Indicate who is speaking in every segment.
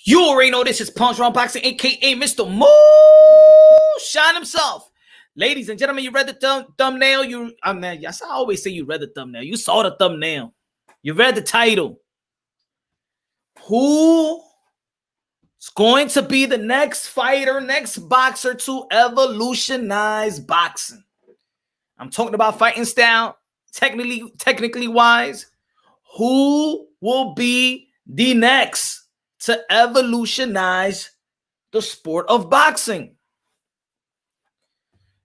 Speaker 1: You already know this is Punch Round Boxing, a.k.a. Mr. Shine himself. Ladies and gentlemen, you read the thumbnail. I always say you read the thumbnail. You saw the thumbnail. You read the title. Who is going to be the next fighter, next boxer to evolutionize boxing? I'm talking about fighting style, technically wise. Who will be the next to evolutionize the sport of boxing?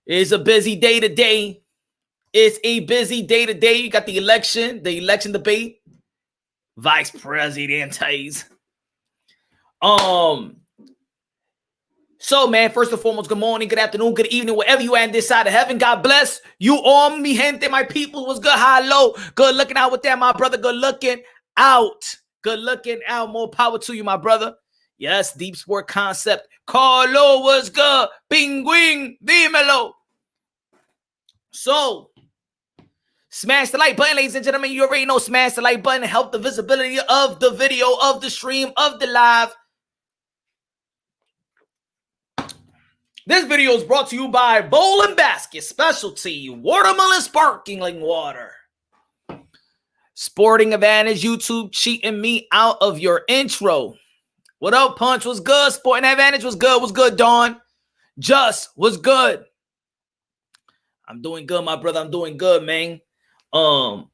Speaker 1: It's a busy day today. You got the election debate, vice presidentes. So, man, first and foremost, good morning, good afternoon, good evening, wherever you are on this side of heaven. God bless you all, mi gente, my people. What's good? High, low. Good looking out with that, my brother. Good looking out. Good looking out. More power to you, my brother. Yes, deep sport concept. Carlo, what's good? Penguin, dímelo. So, smash the like button, ladies and gentlemen. You already know, smash the like button. Help the visibility of the video, of the stream, of the live. This video is brought to you by Bowl and Basket Specialty Watermelon Sparkling Water. Sporting Advantage YouTube cheating me out of your intro. What up, Punch? What's good? Sporting Advantage was good. What's good, Dawn? Just was good. I'm doing good, my brother. I'm doing good, man. No,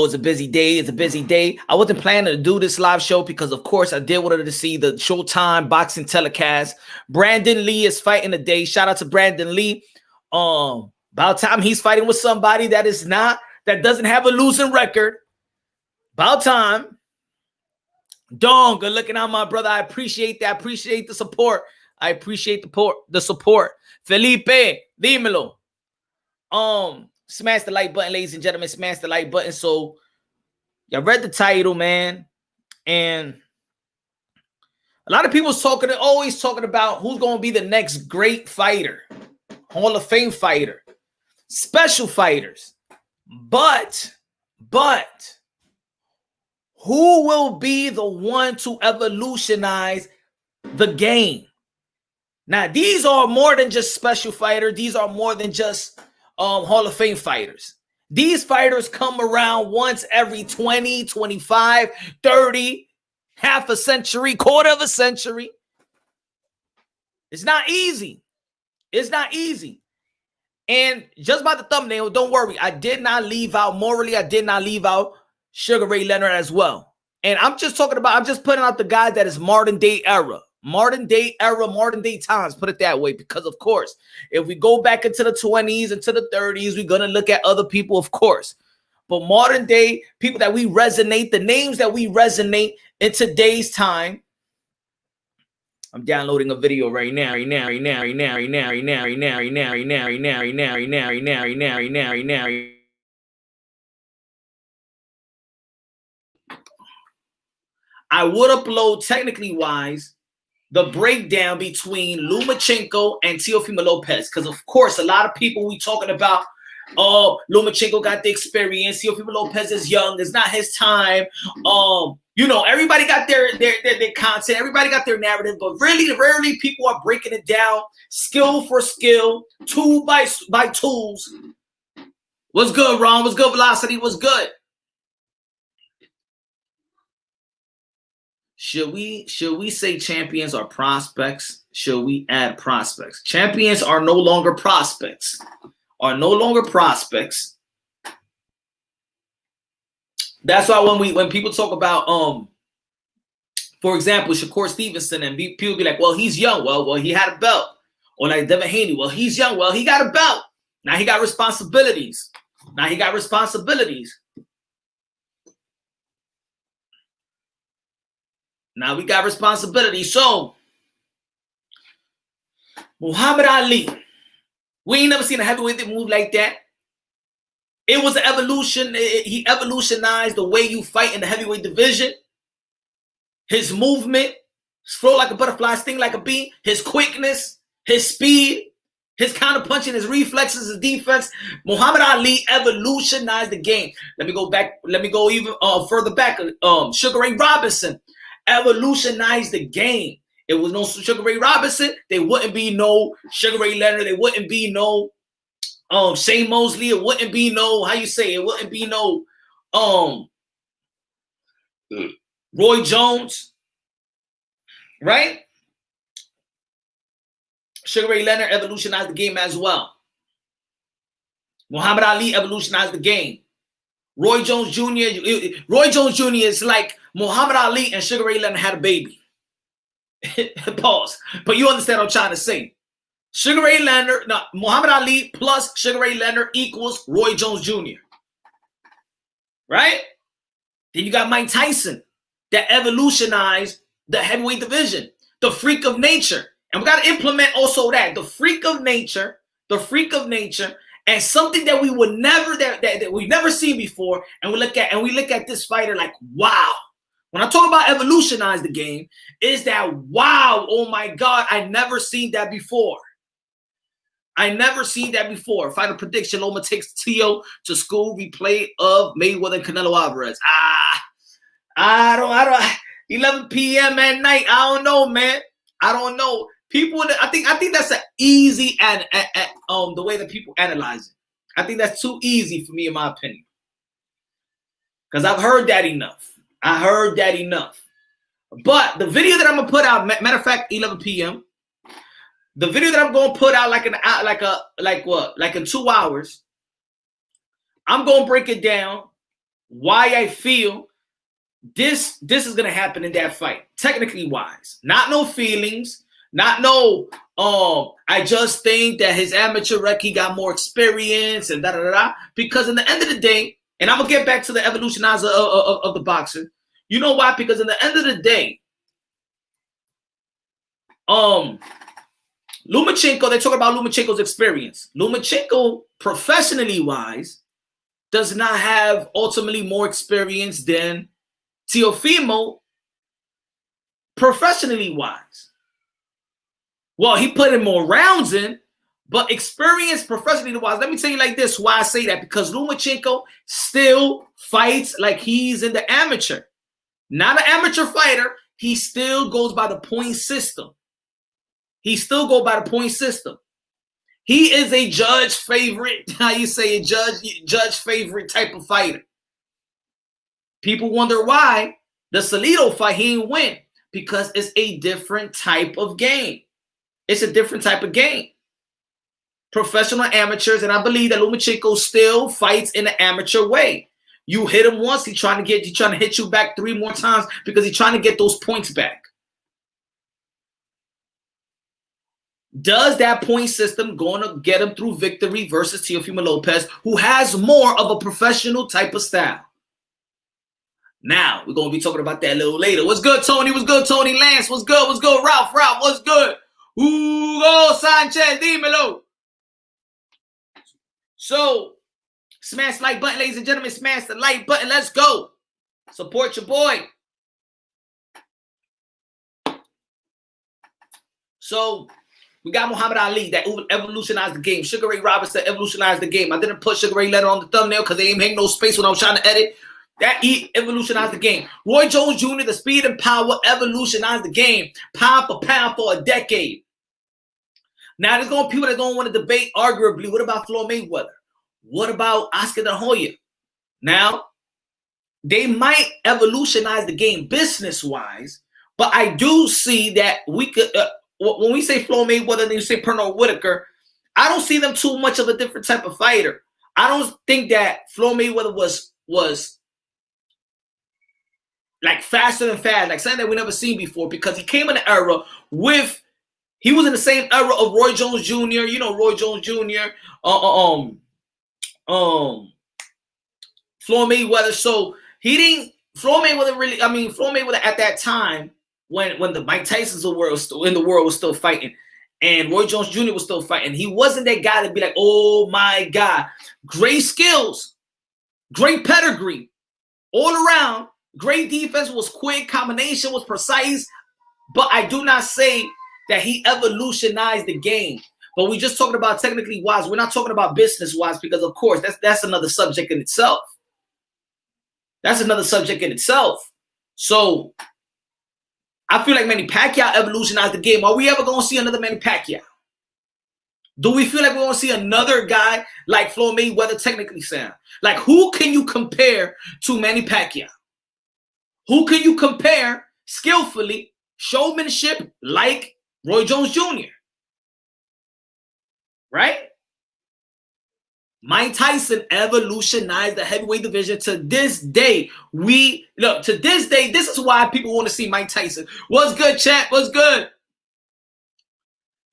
Speaker 1: it's a busy day. I wasn't planning to do this live show because, of course, I did wanted to see the Showtime boxing telecast. Brandon Lee is fighting today. Shout out to Brandon Lee. About time he's fighting with somebody that doesn't have a losing record. About time. Dawn, good looking out, my brother. I appreciate that. I appreciate the support. I appreciate the support. Felipe, dímelo. Smash the like button, ladies and gentlemen. Smash the like button. So, y'all read the title, man. And a lot of people always talking about who's going to be the next great fighter, Hall of Fame fighter, special fighters. But, who will be the one to evolutionize the game? Now, these are more than just special fighter. These are more than just Hall of Fame fighters. These fighters come around once every 20, 25, 30, half a century, quarter of a century. It's not easy. It's not easy. And just by the thumbnail, don't worry. I did not leave out Sugar Ray Leonard as well. And I'm just putting out the guy that is modern day times, put it that way, because of course, if we go back into the 20s, into the 30s, we're going to look at other people, of course. But modern day people that we resonate, the names that we resonate in today's time. I'm downloading a video right now. I would upload, technically wise, the breakdown between Lomachenko and Teofimo Lopez. Because, of course, a lot of people we talking about, Lomachenko got the experience. Teofimo Lopez is young. It's not his time. Everybody got their content. Everybody got their narrative. But rarely people are breaking it down skill for skill, tool by tools. What's good, Ron? What's good, Velocity? What's good? Should we say champions are prospects? Should we add prospects? Champions are no longer prospects. That's why when people talk about for example, Shakur Stevenson, and people be like, well, he's young. Well, he had a belt. Or like Devin Haney, well, he's young. Well, he got a belt. Now he got responsibilities. Now we got responsibility. So, Muhammad Ali, we ain't never seen a heavyweight move like that. It was an evolution. He evolutionized the way you fight in the heavyweight division. His movement, flow like a butterfly, sting like a bee. His quickness, his speed, his counter punching, his reflexes, his defense. Muhammad Ali evolutionized the game. Let me go even further back. Sugar Ray Robinson evolutionized the game. It was no Sugar Ray Robinson, there wouldn't be no Sugar Ray Leonard, there wouldn't be no Shane Mosley, it wouldn't be no, how you say, it wouldn't be no Roy Jones, right? Sugar Ray Leonard evolutionized the game as well. Muhammad Ali evolutionized the game. Roy Jones Jr. is like Muhammad Ali and Sugar Ray Leonard had a baby. Pause. But you understand what I'm trying to say. Sugar Ray Leonard, no, Muhammad Ali plus Sugar Ray Leonard equals Roy Jones Jr. Right? Then you got Mike Tyson that evolutionized the heavyweight division, the freak of nature. And we got to implement also that, the freak of nature, and something that we would never, that we've never seen before. And we look at this fighter like, wow. When I talk about evolutionize the game, is that wow, oh my God, I never seen that before. Final prediction, Loma takes Tio to school, replay of Mayweather and Canelo Alvarez. I don't 11 p.m. at night. I don't know, man. I don't know. People, I think that's an easy and the way that people analyze it. I think that's too easy for me, in my opinion. Because I've heard that enough. But the video that I'm gonna put out, matter of fact, 11 p.m. The video that I'm gonna put out like in 2 hours, I'm gonna break it down why I feel this is gonna happen in that fight, technically wise. Not no feelings, not no I just think that his amateur record, he got more experience and da-da-da-da. Because in the end of the day, and I'm gonna get back to the evolutionizer of the boxer. You know why? Because in the end of the day, Lomachenko, they talk about Lomachenko's experience. Lomachenko, professionally wise, does not have ultimately more experience than Teofimo, professionally wise. Well, he put in more rounds in, but experience professionally wise. Let me tell you like this, why I say that. Because Lomachenko still fights like he's in the amateur. Not an amateur fighter. He still goes by the point system. He is a judge favorite. How you say a judge favorite type of fighter. People wonder why the Salido fight he didn't win. Because it's a different type of game. It's a different type of game. Professional amateurs, and I believe that Lomachenko still fights in an amateur way. You hit him once, he's trying to hit you back 3 more times because he's trying to get those points back. Does that point system going to get him through victory versus Teofimo Lopez, who has more of a professional type of style? Now, we're going to be talking about that a little later. What's good, Tony? What's good, Tony? Lance? What's good? What's good, Ralph? What's good? Hugo Sanchez, dímelo. So, smash the like button, ladies and gentlemen. Smash the like button. Let's go. Support your boy. So, we got Muhammad Ali that evolutionized the game. Sugar Ray Robinson evolutionized the game. I didn't put Sugar Ray Leonard on the thumbnail because they ain't make no space when I was trying to edit. That evolutionized the game. Roy Jones Jr., the speed and power, evolutionized the game. Pound for pound for a decade. Now, there's going to be people that don't want to debate, arguably, what about Floyd Mayweather? What about Oscar De La Hoya? Now, they might evolutionize the game business-wise, but I do see that we could, when we say Floyd Mayweather and you say Pernell Whitaker, I don't see them too much of a different type of fighter. I don't think that Floyd Mayweather was like faster than fast, like something that we never seen before, because he came in an era with, he was in the same era of Roy Jones Jr., you know, Roy Jones Jr., Floyd Mayweather. So he didn't, Floyd Mayweather at that time, when the Mike Tyson's in the world was still fighting, and Roy Jones Jr. was still fighting, he wasn't that guy to be like, oh my God, great skills, great pedigree, all around, great defense, was quick, combination was precise, but I do not say that he evolutionized the game. But we just talking about technically wise. We're not talking about business wise, because of course that's another subject in itself. That's another subject in itself. So I feel like Manny Pacquiao evolutionized the game. Are we ever going to see another Manny Pacquiao? Do we feel like we're going to see another guy like Floyd Mayweather technically sound? Like, who can you compare to Manny Pacquiao? Who can you compare skillfully, showmanship, like Roy Jones Jr.? Right? Mike Tyson evolutionized the heavyweight division. To this day, to this day, this is why people want to see Mike Tyson. What's good, chat? What's good?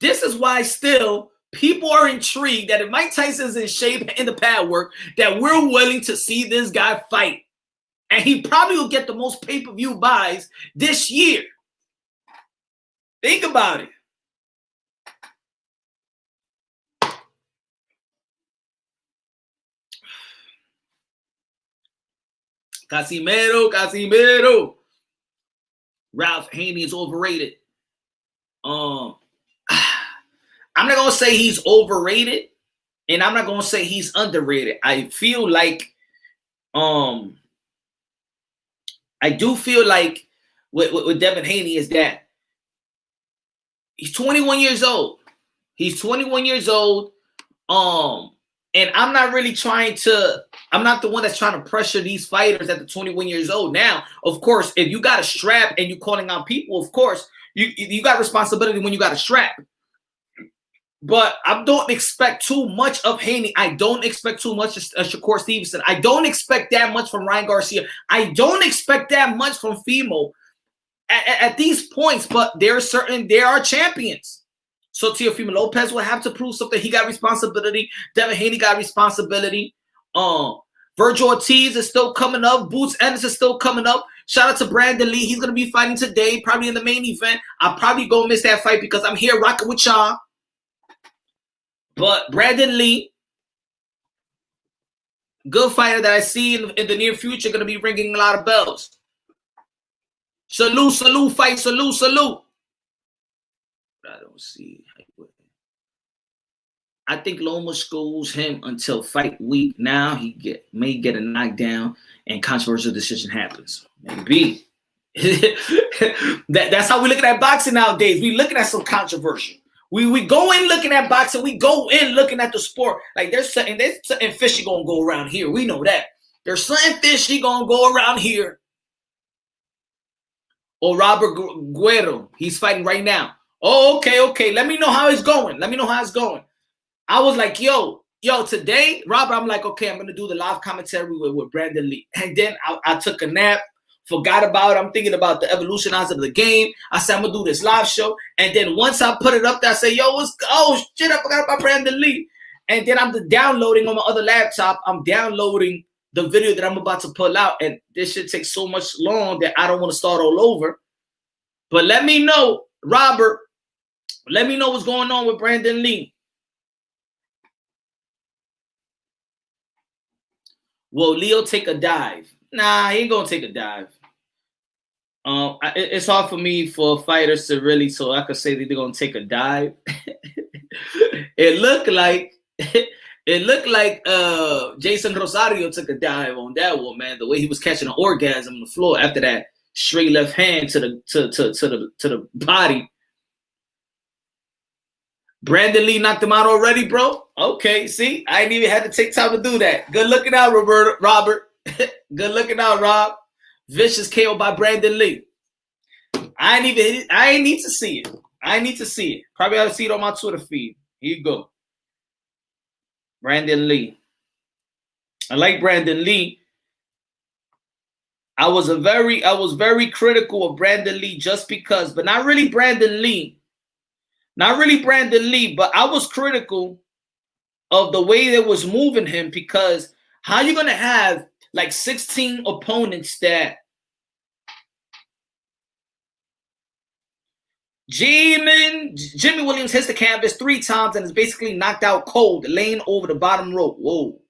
Speaker 1: This is why still people are intrigued that if Mike Tyson's in shape in the pad work, that we're willing to see this guy fight. And he probably will get the most pay-per-view buys this year. Think about it. Casimiro. Ralph Haney is overrated. I'm not going to say he's overrated, and I'm not going to say he's underrated. I feel like, I do feel like with Devin Haney is that he's 21 years old. He's 21 years old. And I'm not really I'm not the one that's trying to pressure these fighters at the 21 years old. Now, of course, if you got a strap and you're calling out people, of course, you got responsibility when you got a strap. But I don't expect too much of Haney. I don't expect too much of Shakur Stevenson. I don't expect that much from Ryan Garcia. I don't expect that much from Fimo at these points, but there are champions. So Teofimo Lopez will have to prove something. He got responsibility. Devin Haney got responsibility. Virgil Ortiz is still coming up. Boots Ennis is still coming up. Shout out to Brandon Lee. He's going to be fighting today, probably in the main event. I'll probably go miss that fight because I'm here rocking with y'all. But Brandon Lee, good fighter that I see in the near future, going to be ringing a lot of bells. Salute, fight, salute. I don't see. I think Loma schools him until fight week. Now he may get a knockdown and controversial decision happens. Maybe. That's how we look at boxing nowadays. We looking at some controversial. We go in looking at boxing. We go in looking at the sport. Like there's something fishy gonna go around here. We know that. There's something fishy gonna go around here. Or Robert Guerrero. He's fighting right now. Oh, okay. Let me know how it's going. I was like, yo, today, Robert, I'm like, okay, I'm going to do the live commentary with Brandon Lee. And then I took a nap, forgot about it. I'm thinking about the evolutionize of the game. I said, I'm going to do this live show. And then once I put it up there, I say, oh, shit, I forgot about Brandon Lee. And then I'm downloading on my other laptop. I'm downloading the video that I'm about to pull out. And this shit takes so much long that I don't want to start all over. But let me know, Robert, let me know what's going on with Brandon Lee. Will Leo take a dive? Nah, he ain't gonna take a dive. It's hard for me for fighters to really, so I could say that they're gonna take a dive. It looked like Jason Rosario took a dive on that one, man. The way he was catching an orgasm on the floor after that straight left hand to the body. Brandon Lee knocked him out already, bro. Okay, see, I ain't even had to take time to do that. Good looking out, Robert. Good looking out, Rob. Vicious KO by Brandon Lee. I ain't need to see it. Probably ought to see it on my Twitter feed. Here you go. Brandon Lee. I like Brandon Lee. I was very critical of Brandon Lee just because, but not really Brandon Lee. Not really Brandon Lee, but I was critical of the way they was moving him because how you going to have like 16 opponents that Jimmy Williams hits the canvas 3 times and is basically knocked out cold, laying over the bottom rope. Whoa.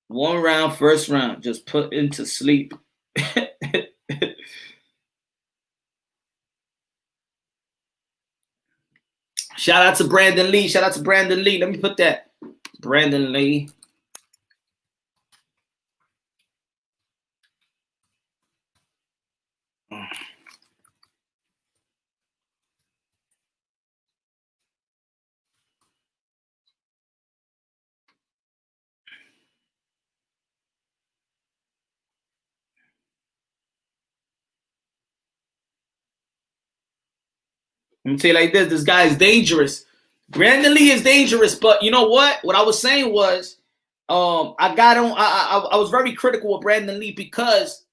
Speaker 1: 1 round, first round, just put into sleep. Shout out to Brandon Lee. Let me put that. Brandon Lee. Let me tell you like this guy is dangerous. Brandon Lee is dangerous, but you know what? What I was saying was, I got on. I was very critical of Brandon Lee because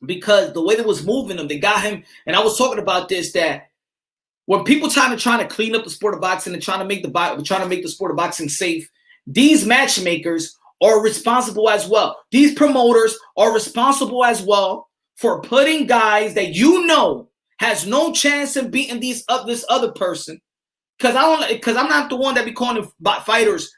Speaker 1: the way they was moving him, they got him. And I was talking about this, that when people trying to clean up the sport of boxing and trying to make the sport of boxing safe, these matchmakers are responsible as well. These promoters are responsible as well for putting guys that has no chance in beating this other person. Because I'm not the one that be calling fighters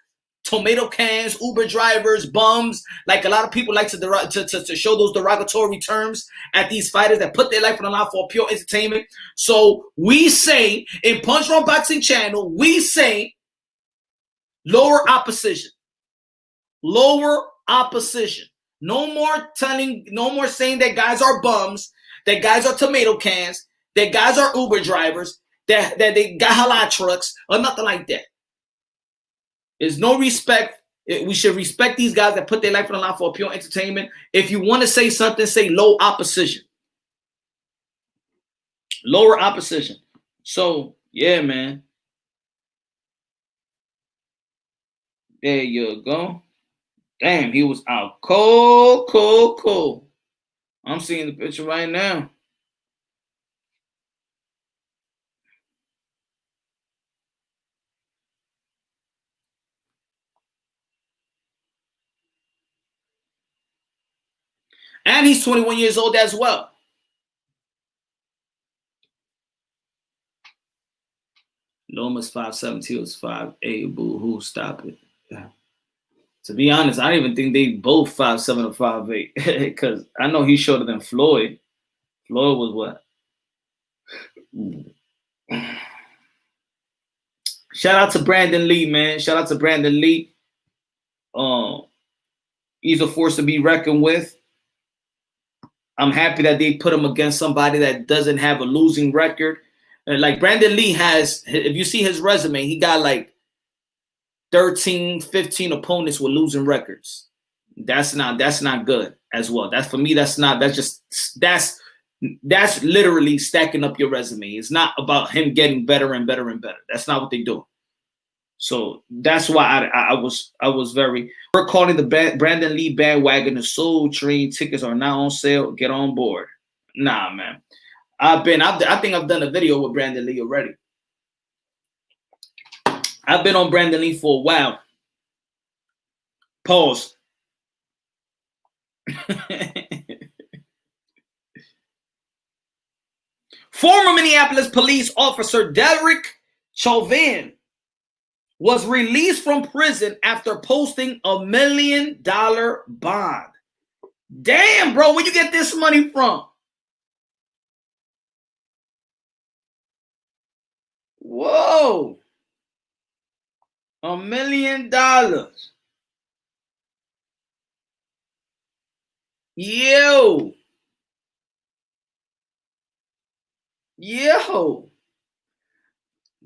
Speaker 1: tomato cans, Uber drivers, bums. Like a lot of people like to show those derogatory terms at these fighters that put their life on the line for pure entertainment. So we say in Punch Drunk Boxing Channel, we say lower opposition. Lower opposition. No more saying that guys are bums, that guys are tomato cans, that guys are Uber drivers, that they got halal trucks, or nothing like that. There's no respect. We should respect these guys that put their life on the line for pure entertainment. If you want to say something, say low opposition. Lower opposition. So, yeah, man. There you go. Damn, he was out cold. I'm seeing the picture right now. And he's 21 years old as well. Loma's 5'7", he was 5'8". Boo-hoo, stop it. Yeah. To be honest, I don't even think they both 5'7" or 5'8", because I know he's shorter than Floyd. Floyd was what? Shout out to Brandon Lee, man. Shout out to Brandon Lee. He's a force to be reckoned with. I'm happy that they put him against somebody that doesn't have a losing record. Like Brandon Lee has, if you see his resume, he got like 13, 15 opponents with losing records. That's not good as well. That's literally stacking up your resume. It's not about him getting better and better and better. That's not what they do. So that's why I was very. We're calling the Brandon Lee bandwagon the Soul Train. Tickets are now on sale. Get on board. Nah, man. I think I've done a video with Brandon Lee already. I've been on Brandon Lee for a while. Pause. Former Minneapolis police officer Derek Chauvin was released from prison after posting $1 million bond. Damn, bro, where you get this money from? Whoa. $1 million. Yo.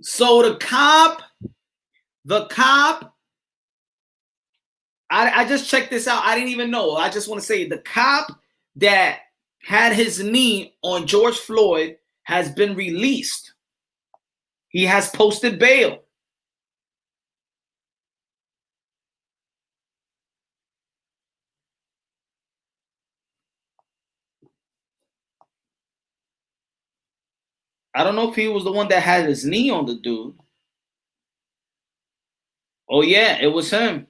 Speaker 1: So the cop, I just checked this out. I didn't even know. I just want to say the cop that had his knee on George Floyd has been released. He has posted bail. I don't know if he was the one that had his knee on the dude. Oh, yeah, it was him.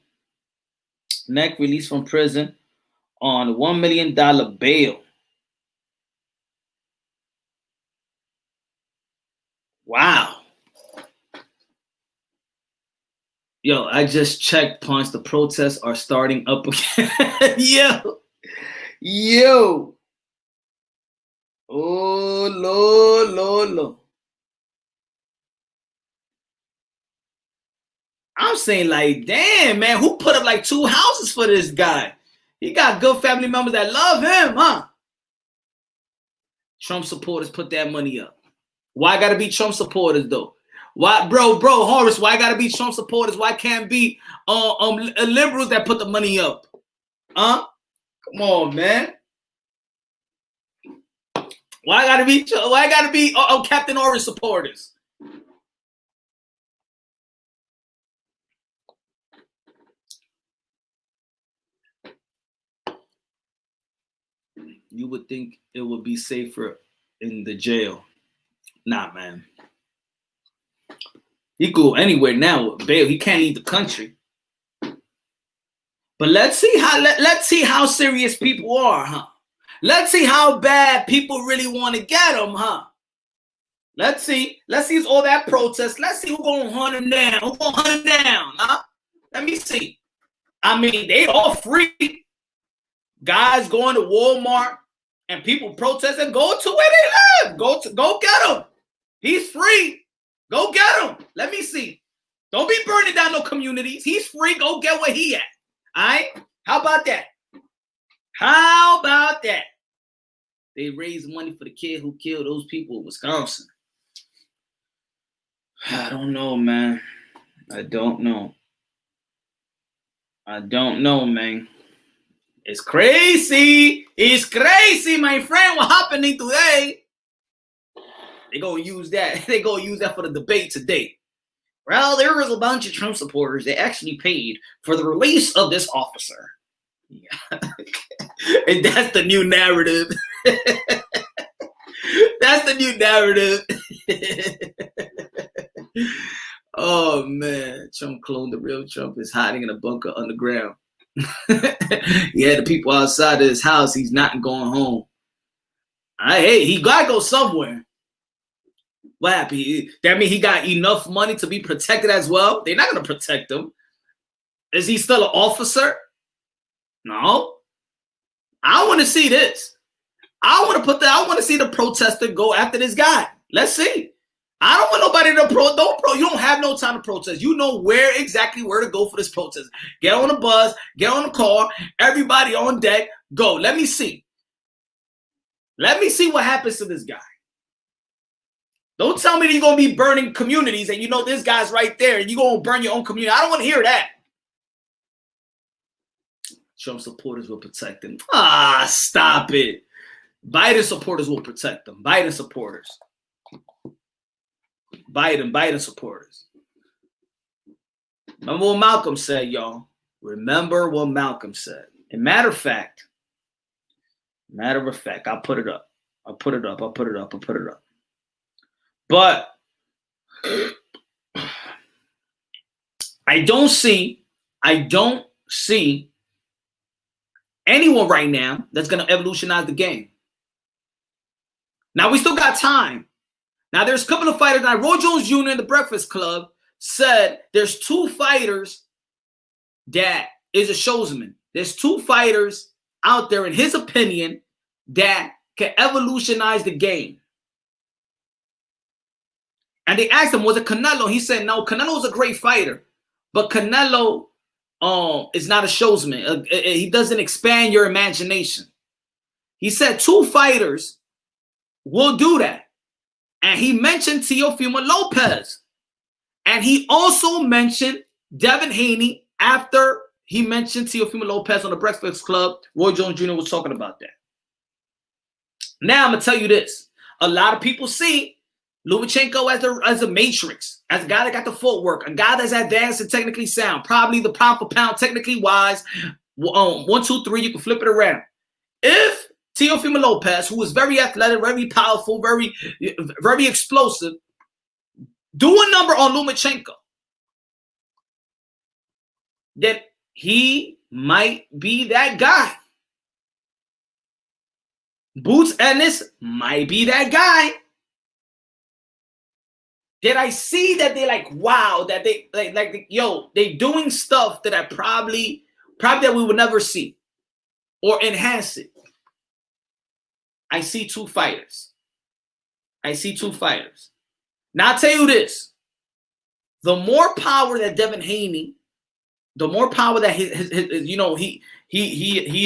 Speaker 1: Neck released from prison on $1 million bail. Wow. Yo, I just checked, Punch. The protests are starting up again. Yo. Oh, Lord. I'm saying, like, damn, man, who put up like 2 houses for this guy? He got good family members that love him, huh? Trump supporters put that money up. Why gotta be Trump supporters, though? Why, bro, Horace, why gotta be Trump supporters? Why can't be liberals that put the money up? Huh? Come on, man. Why I gotta be Captain Orange supporters? You would think it would be safer in the jail. Nah, man. He go anywhere now with bail. He can't leave the country. But let's see how serious people are, huh? Let's see how bad people really want to get him, huh? Let's see. It's all that protest. Let's see who's gonna hunt him down. Who's gonna hunt him down, huh? Let me see. I mean, they all free. Guys going to Walmart and people protesting. Go to where they live. Go get him. He's free. Go get him. Let me see. Don't be burning down no communities. He's free. Go get where he at. All right? How about that? How about that? They raised money for the kid who killed those people in Wisconsin. I don't know, man. I don't know, man. It's crazy. It's crazy, my friend. What's happening today? They're going to use that. They're going to use that for the debate today. Well, there was a bunch of Trump supporters that actually paid for the release of this officer. Yeah. And that's the new narrative. That's the new narrative. Oh, man. Trump cloned the real Trump is hiding in a bunker underground. Yeah, the people outside of his house, he's not going home. Hey, he got to go somewhere. What happened? That means he got enough money to be protected as well? They're not going to protect him. Is he still an officer? No. I want to see this. I want to see the protester go after this guy. Let's see. I don't want nobody to you don't have no time to protest. You know exactly where to go for this protest. Get on the bus, get on the car, everybody on deck, go. Let me see. Let me see what happens to this guy. Don't tell me that you're going to be burning communities and you know this guy's right there and you're going to burn your own community. I don't want to hear that. Trump supporters will protect him. Stop it. Biden supporters will protect them. Biden supporters. Biden supporters. Remember what Malcolm said, y'all. Remember what Malcolm said. And matter of fact, I'll put it up. But I don't see anyone right now that's going to evolutionize the game. Now, we still got time. Now, there's a couple of fighters. Now, Roy Jones Jr. in the Breakfast Club said there's 2 fighters that is a showsman. There's 2 fighters out there, in his opinion, that can evolutionize the game. And they asked him, was it Canelo? He said, no, Canelo's a great fighter. But Canelo is not a showsman. He doesn't expand your imagination. He said 2 fighters will do that. And he mentioned Teofimo Lopez. And he also mentioned Devin Haney after he mentioned Teofimo Lopez on the Breakfast Club. Roy Jones Jr. was talking about that. Now I'm going to tell you this. A lot of people see Lomachenko as a matrix, as a guy that got the footwork, a guy that's advanced and technically sound, probably the pound for pound, technically wise. 1, 2, 3, you can flip it around. If Teofimo Lopez, who is very athletic, very powerful, very explosive, do a number on Lomachenko, then he might be that guy. Boots Ennis might be that guy. Did I see that they like, wow, that they they doing stuff that I probably that we would never see or enhance it. I see 2 fighters. Now I'll tell you this. The more power that Devin Haney, the more power that he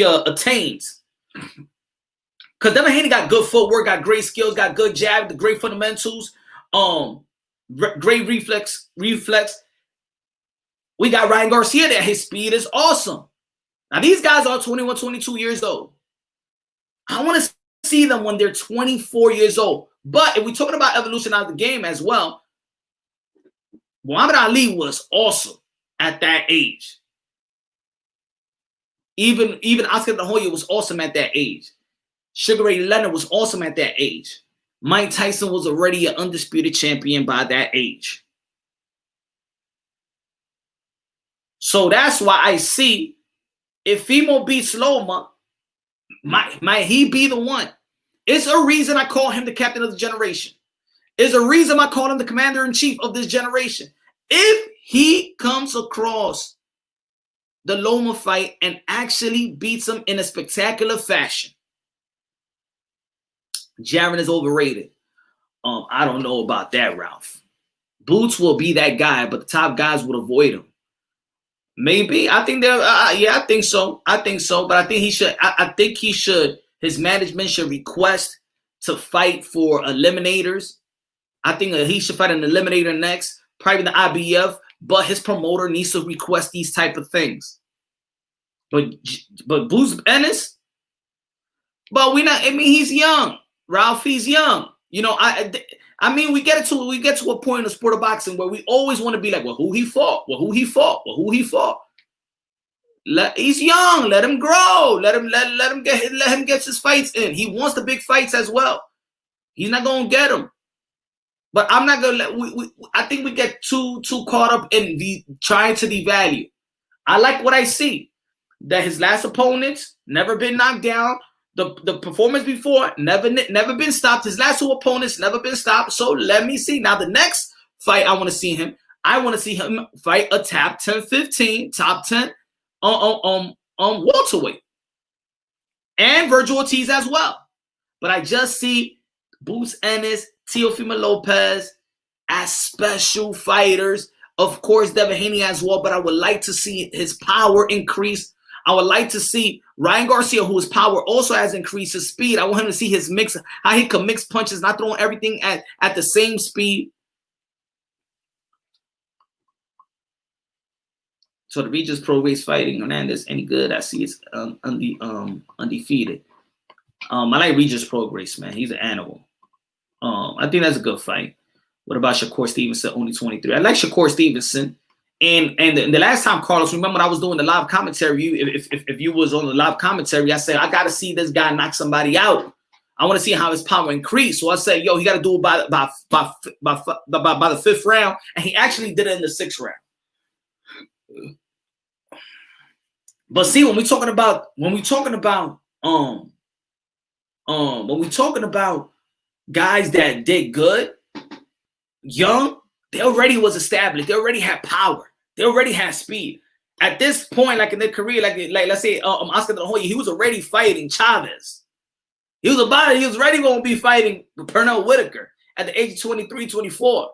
Speaker 1: attains. Because Devin Haney got good footwork, got great skills, got good jab, the great fundamentals, great reflex. We got Ryan Garcia there. His speed is awesome. Now, these guys are 21, 22 years old. I want to see them when they're 24 years old. But if we're talking about evolutionize the game as well, Muhammad Ali was awesome at that age. Even Oscar De La Hoya was awesome at that age. Sugar Ray Leonard was awesome at that age. Mike Tyson was already an undisputed champion by that age. So that's why I see if Fimo beats Loma, might he be the one? It's a reason I call him the captain of the generation. It's a reason I call him the commander-in-chief of this generation. If he comes across the Loma fight and actually beats him in a spectacular fashion, Jaron is overrated. I don't know about that, Ralph. Boots will be that guy, but the top guys would avoid him. Maybe. I think they're yeah, I think so. I think so. But I think he should. I think he should. His management should request to fight for eliminators. I think he should fight an eliminator next, probably the IBF. But his promoter needs to request these type of things. But Boots Ennis, but we not. I mean, he's young, Ralph. He's young. You know, I mean, we get to a point in the sport of boxing where we always want to be like, well, who he fought? Well, who he fought? Well, who he fought? He's young. Let him grow. Let him get his fights in. He wants the big fights as well. He's not gonna get them. But I'm not gonna let. I think we get too caught up in trying to devalue. I like what I see. That his last opponents never been knocked down. The performance before never been stopped. His last two opponents never been stopped. So let me see. Now the next fight I want to see him. I want to see him fight a top 10, 15, top 10 welterweight. And Virgil Ortiz as well. But I just see Boots Ennis, Teofimo Lopez as special fighters. Of course, Devin Haney as well. But I would like to see his power increase. I would like to see Ryan Garcia, whose power also has increased his speed. I want him to see his mix, how he can mix punches, not throwing everything at the same speed. So the Regis Pro Race fighting Hernandez any good? I see it's undefeated. I like Regis Pro Race, man. He's an animal. I think that's a good fight. What about Shakur Stevenson? Only 23. I like Shakur Stevenson. And the last time, Carlos, remember when I was doing the live commentary, if you was on the live commentary, I said, I got to see this guy knock somebody out. I want to see how his power increased. So I said, yo, he got to do it by the fifth round. And he actually did it in the sixth round. But see, when we're talking about guys that did good, young, they already was established. They already had power. They already had speed. At this point, like in their career, like let's say Oscar De La Hoya, he was already fighting Chavez. He was already going to be fighting Pernell Whitaker at the age of 23, 24.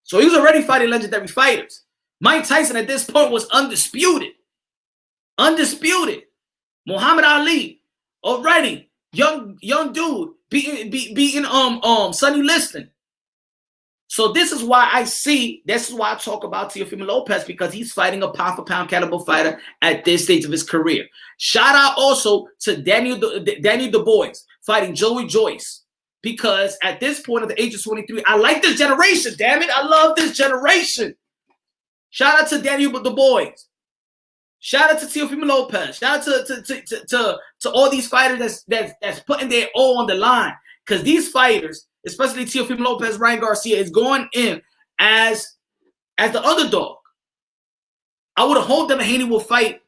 Speaker 1: So he was already fighting legendary fighters. Mike Tyson at this point was undisputed. Undisputed. Muhammad Ali, already young dude, beating Sonny Liston. So this is why I talk about Teofimo Lopez, because he's fighting a pound-for-pound caliber fighter at this stage of his career. Shout out also to Daniel Du Bois fighting Joey Joyce, because at this point at the age of 23, I like this generation, damn it. I love this generation. Shout out to Daniel Du Bois. Shout out to Teofimo Lopez. Shout out to all these fighters that's putting their all on the line, because these fighters, especially Teofimo Lopez, Ryan Garcia, is going in as the underdog. I would have hoped that Haney will fight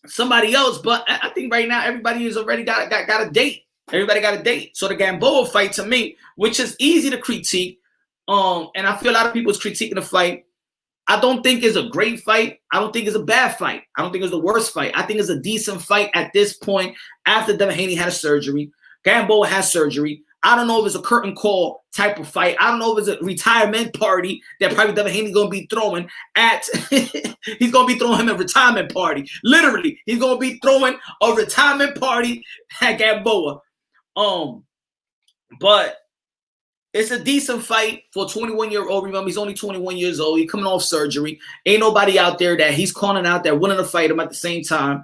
Speaker 1: somebody else, but I think right now everybody has already got a date. Everybody got a date. So the Gamboa fight, to me, which is easy to critique, and I feel a lot of people is critiquing the fight. I don't think it's a great fight. I don't think it's a bad fight. I don't think it's the worst fight. I think it's a decent fight at this point after Devin Haney had a surgery. Gamboa has surgery. I don't know if it's a curtain call type of fight. I don't know if it's a retirement party that probably Devin Haney's going to be throwing at. He's going to be throwing him a retirement party. Literally, he's going to be throwing a retirement party at Gamboa. But it's a decent fight for a 21-year-old. Remember, he's only 21 years old. He's coming off surgery. Ain't nobody out there that he's calling out that willing to fight him at the same time.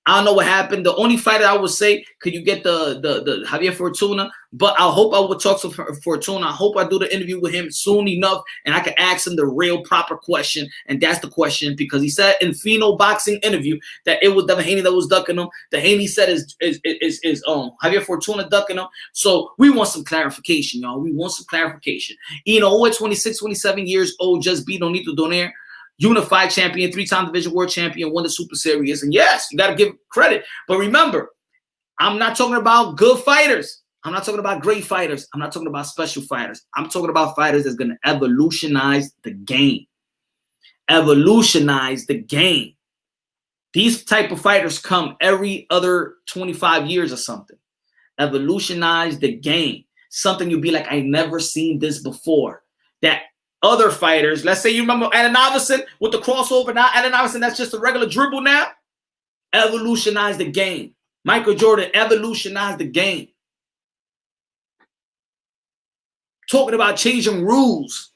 Speaker 1: I don't know what happened. The only fighter I would say, could you get the Javier Fortuna? But I hope I would talk to Fortuna. I hope I do the interview with him soon enough, and I can ask him the real proper question. And that's the question, because he said in Fino boxing interview that it was Devin Haney that was ducking him. The Haney said is Javier Fortuna ducking him. So we want some clarification, y'all. We want some clarification. You know, at 26, 27 years old, just beat Nonito Donaire. Unified champion, 3-time division world champion, won the Super Series. And yes, you got to give credit. But remember, I'm not talking about good fighters. I'm not talking about great fighters. I'm not talking about special fighters. I'm talking about fighters that's going to evolutionize the game. Evolutionize the game. These type of fighters come every other 25 years or something. Evolutionize the game. Something you'll be like, I never seen this before. That other fighters, let's say you remember Allen Iverson with the crossover. Now Allen Iverson, that's just a regular dribble now. Evolutionize the game. Michael Jordan evolutionized the game. Talking about changing rules.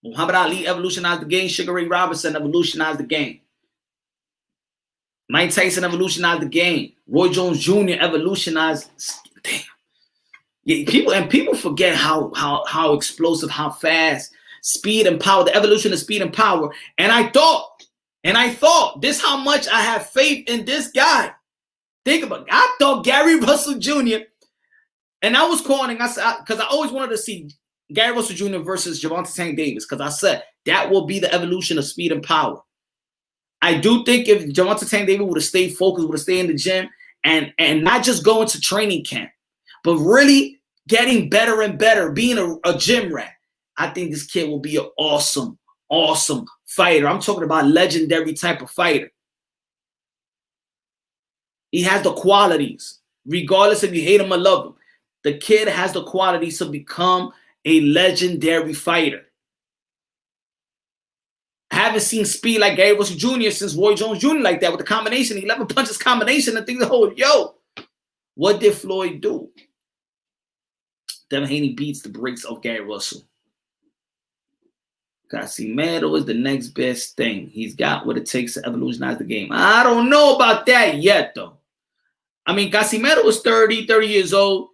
Speaker 1: Muhammad Ali evolutionized the game. Sugar Ray Robinson evolutionized the game. Mike Tyson evolutionized the game. Roy Jones Jr. evolutionized. Damn. Yeah, people forget how explosive, how fast, speed and power, the evolution of speed and power. And I thought this how much I have faith in this guy. Think about it. I thought Gary Russell Jr. and I was calling, I said, because I always wanted to see Gary Russell Jr. versus Gervonta Tank Davis, because I said that will be the evolution of speed and power. I do think if Gervonta Tank Davis would have stayed focused, would have stayed in the gym and not just going to training camp, but really getting better and better, being a gym rat, I think this kid will be an awesome, awesome fighter. I'm talking about legendary type of fighter. He has the qualities, regardless if you hate him or love him. The kid has the qualities to become a legendary fighter. I haven't seen speed like Gary Russell Jr. since Roy Jones Jr. like that with the combination, 11 punches combination, and things. Oh, yo, what did Floyd do? Devin Haney beats the brakes of Gary Russell. Casimero is the next best thing. He's got what it takes to evolutionize the game. I don't know about that yet, though. I mean, Casimero was 30 years old.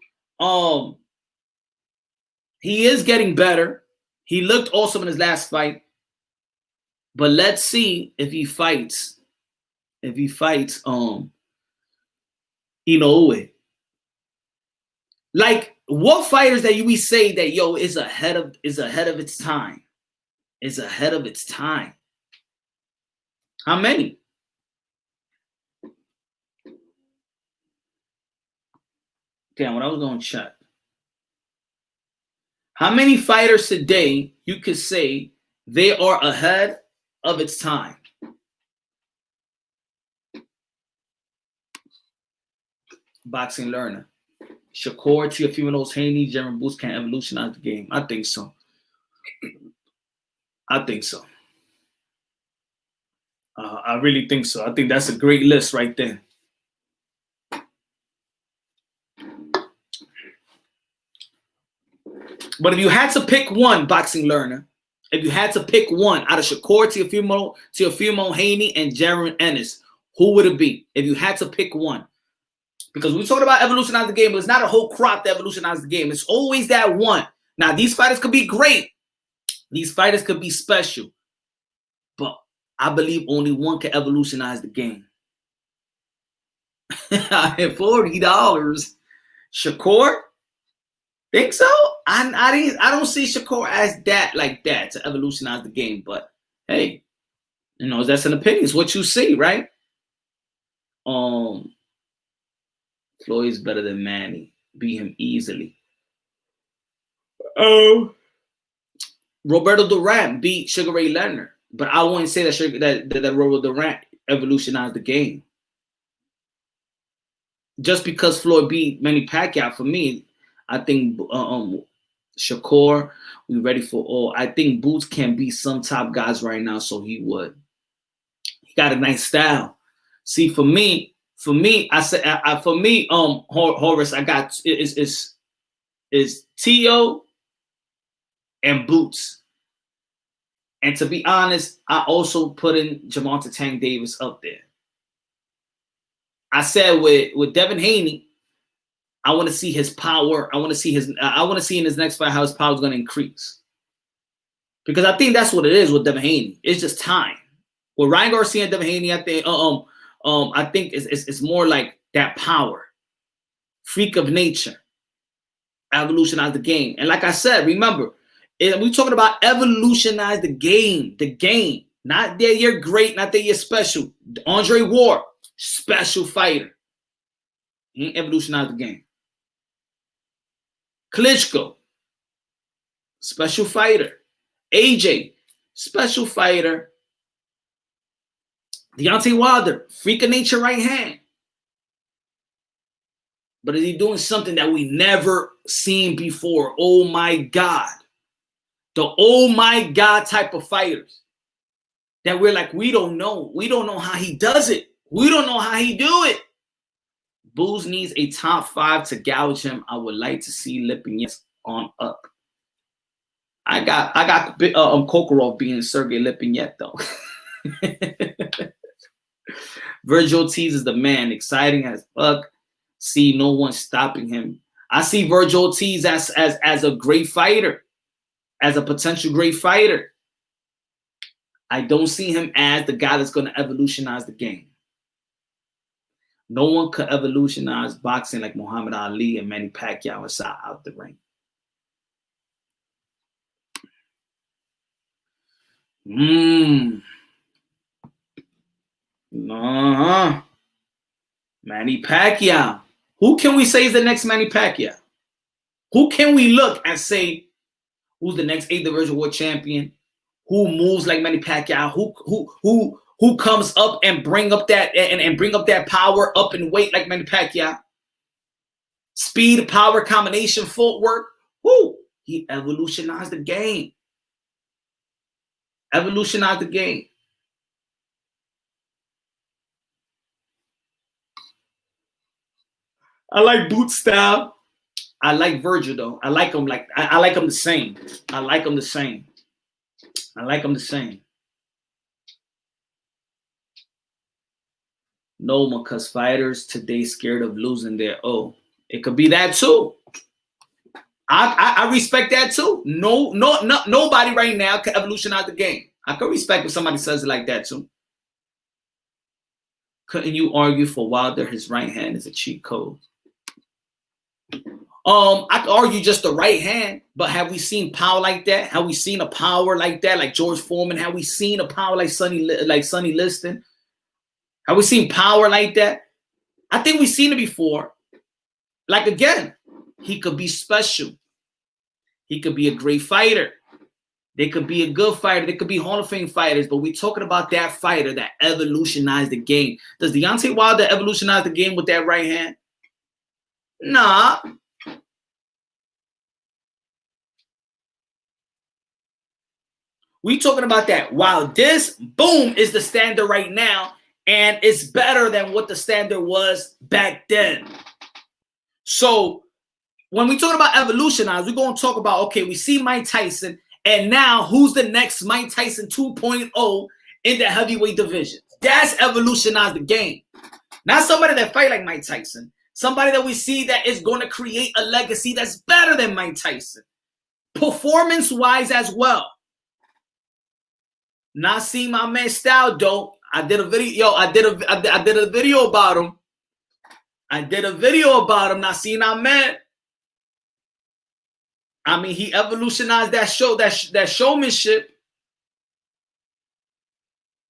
Speaker 1: He is getting better. He looked awesome in his last fight. But let's see if he fights. If he fights, Inoue. Like, what fighters that we say that is ahead of its time? Is ahead of its time. How many? Damn, what I was going to check. How many fighters today you could say they are ahead of its time? Boxing learner. Shakur, Teofimo Haney, Jeremy Boots can evolutionize the game. I think so. I think so. I really think so. I think that's a great list right there. But if you had to pick one, boxing learner, if you had to pick one out of Shakur, Teofimo Haney, and Jaron Ennis, who would it be? If you had to pick one. Because we talked about evolutionize the game, but it's not a whole crop to evolutionize the game. It's always that one. Now, these fighters could be great. These fighters could be special. But I believe only one can evolutionize the game. $40. Shakur? Think so? I don't see Shakur as that, like that, to evolutionize the game. But hey, that's an opinion. It's what you see, right? Floyd's better than Manny. Beat him easily. Roberto Duran beat Sugar Ray Leonard. But I wouldn't say that Roberto Duran evolutionized the game. Just because Floyd beat Manny Pacquiao, for me, I think Shakur, we ready for all. I think Boots can beat some top guys right now, so he would. He got a nice style. See, for me, I said, Horace, I got is Tio and Boots. And to be honest, I also put in Gervonta Tank Davis up there. I said with Devin Haney, I want to see his power. I want to see in his next fight how his power is going to increase. Because I think that's what it is with Devin Haney. It's just time. With Ryan Garcia and Devin Haney, I think it's more like that power. Freak of nature. Evolutionize the game. And like I said, remember, we're talking about evolutionize the game. The game. Not that you're great, not that you're special. Andre Ward, special fighter. He ain't evolutionized the game. Klitschko, special fighter. AJ, special fighter. Deontay Wilder, freak of nature right hand. But is he doing something that we never seen before? Oh my God. The oh my God type of fighters. That we're like, we don't know. We don't know how he does it. We don't know how he do it. Bulls needs a top 5 to gouge him. I would like to see Lipinets on up. I got Kokorov being Sergey Lipinets though. Virgil Ortiz is the man, exciting as fuck. See no one stopping him. I see Virgil Ortiz as a great fighter, as a potential great fighter. I don't see him as the guy that's going to evolutionize the game. No one could evolutionize boxing like Muhammad Ali and Manny Pacquiao inside out the ring. Manny Pacquiao. Who can we say is the next Manny Pacquiao? Who can we look and say who's the next 8th division world champion? Who moves like Manny Pacquiao? Who comes up and bring up that and bring up that power up in weight like Manny Pacquiao? Speed, power, combination, footwork. Who? He evolutionized the game. Evolutionized the game. I like boot style. I like Virgil though. I like him like I like him the same. I like him the same. I like him the same. No, because fighters today scared of losing their it could be that too. I respect that too. Nobody right now can evolutionize the game. I could respect if somebody says it like that too. Couldn't you argue for Wilder his right hand is a cheat code? I could argue just the right hand, but have we seen power like that? Have we seen a power like that, like George Foreman? Have we seen a power like Sonny Liston? Have we seen power like that? I think we've seen it before. Like again, he could be special. He could be a great fighter. They could be a good fighter. They could be Hall of Fame fighters, but we're talking about that fighter that evolutionized the game. Does Deontay Wilder evolutionize the game with that right hand? Nah. We talking about that. While this, boom, is the standard right now, and it's better than what the standard was back then. So when we talk about evolutionize, we're going to talk about, okay, we see Mike Tyson, and now who's the next Mike Tyson 2.0 in the heavyweight division? That's evolutionize the game. Not somebody that fight like Mike Tyson. Somebody that we see that is going to create a legacy that's better than Mike Tyson. Performance-wise as well. Not seeing my man Style though. I did a video. I did a video about him. Not seeing our man. I mean, he evolutionized that showmanship.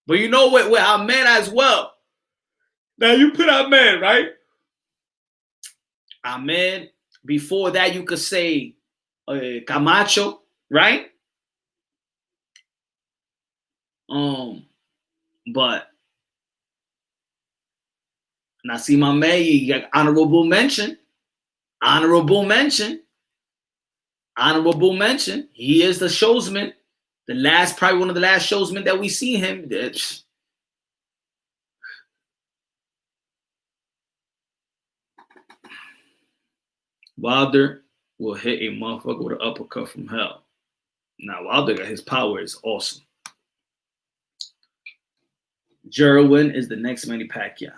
Speaker 1: But you know what? With our man as well. Now you put our man, right? Our man. Before that, you could say Camacho, right? But now see my man, you got honorable mention. He is the showsman. Probably one of the last showsmen that we see him. Wilder will hit a motherfucker with an uppercut from hell. Now Wilder got his power is awesome. Jerwin is the next Manny Pacquiao.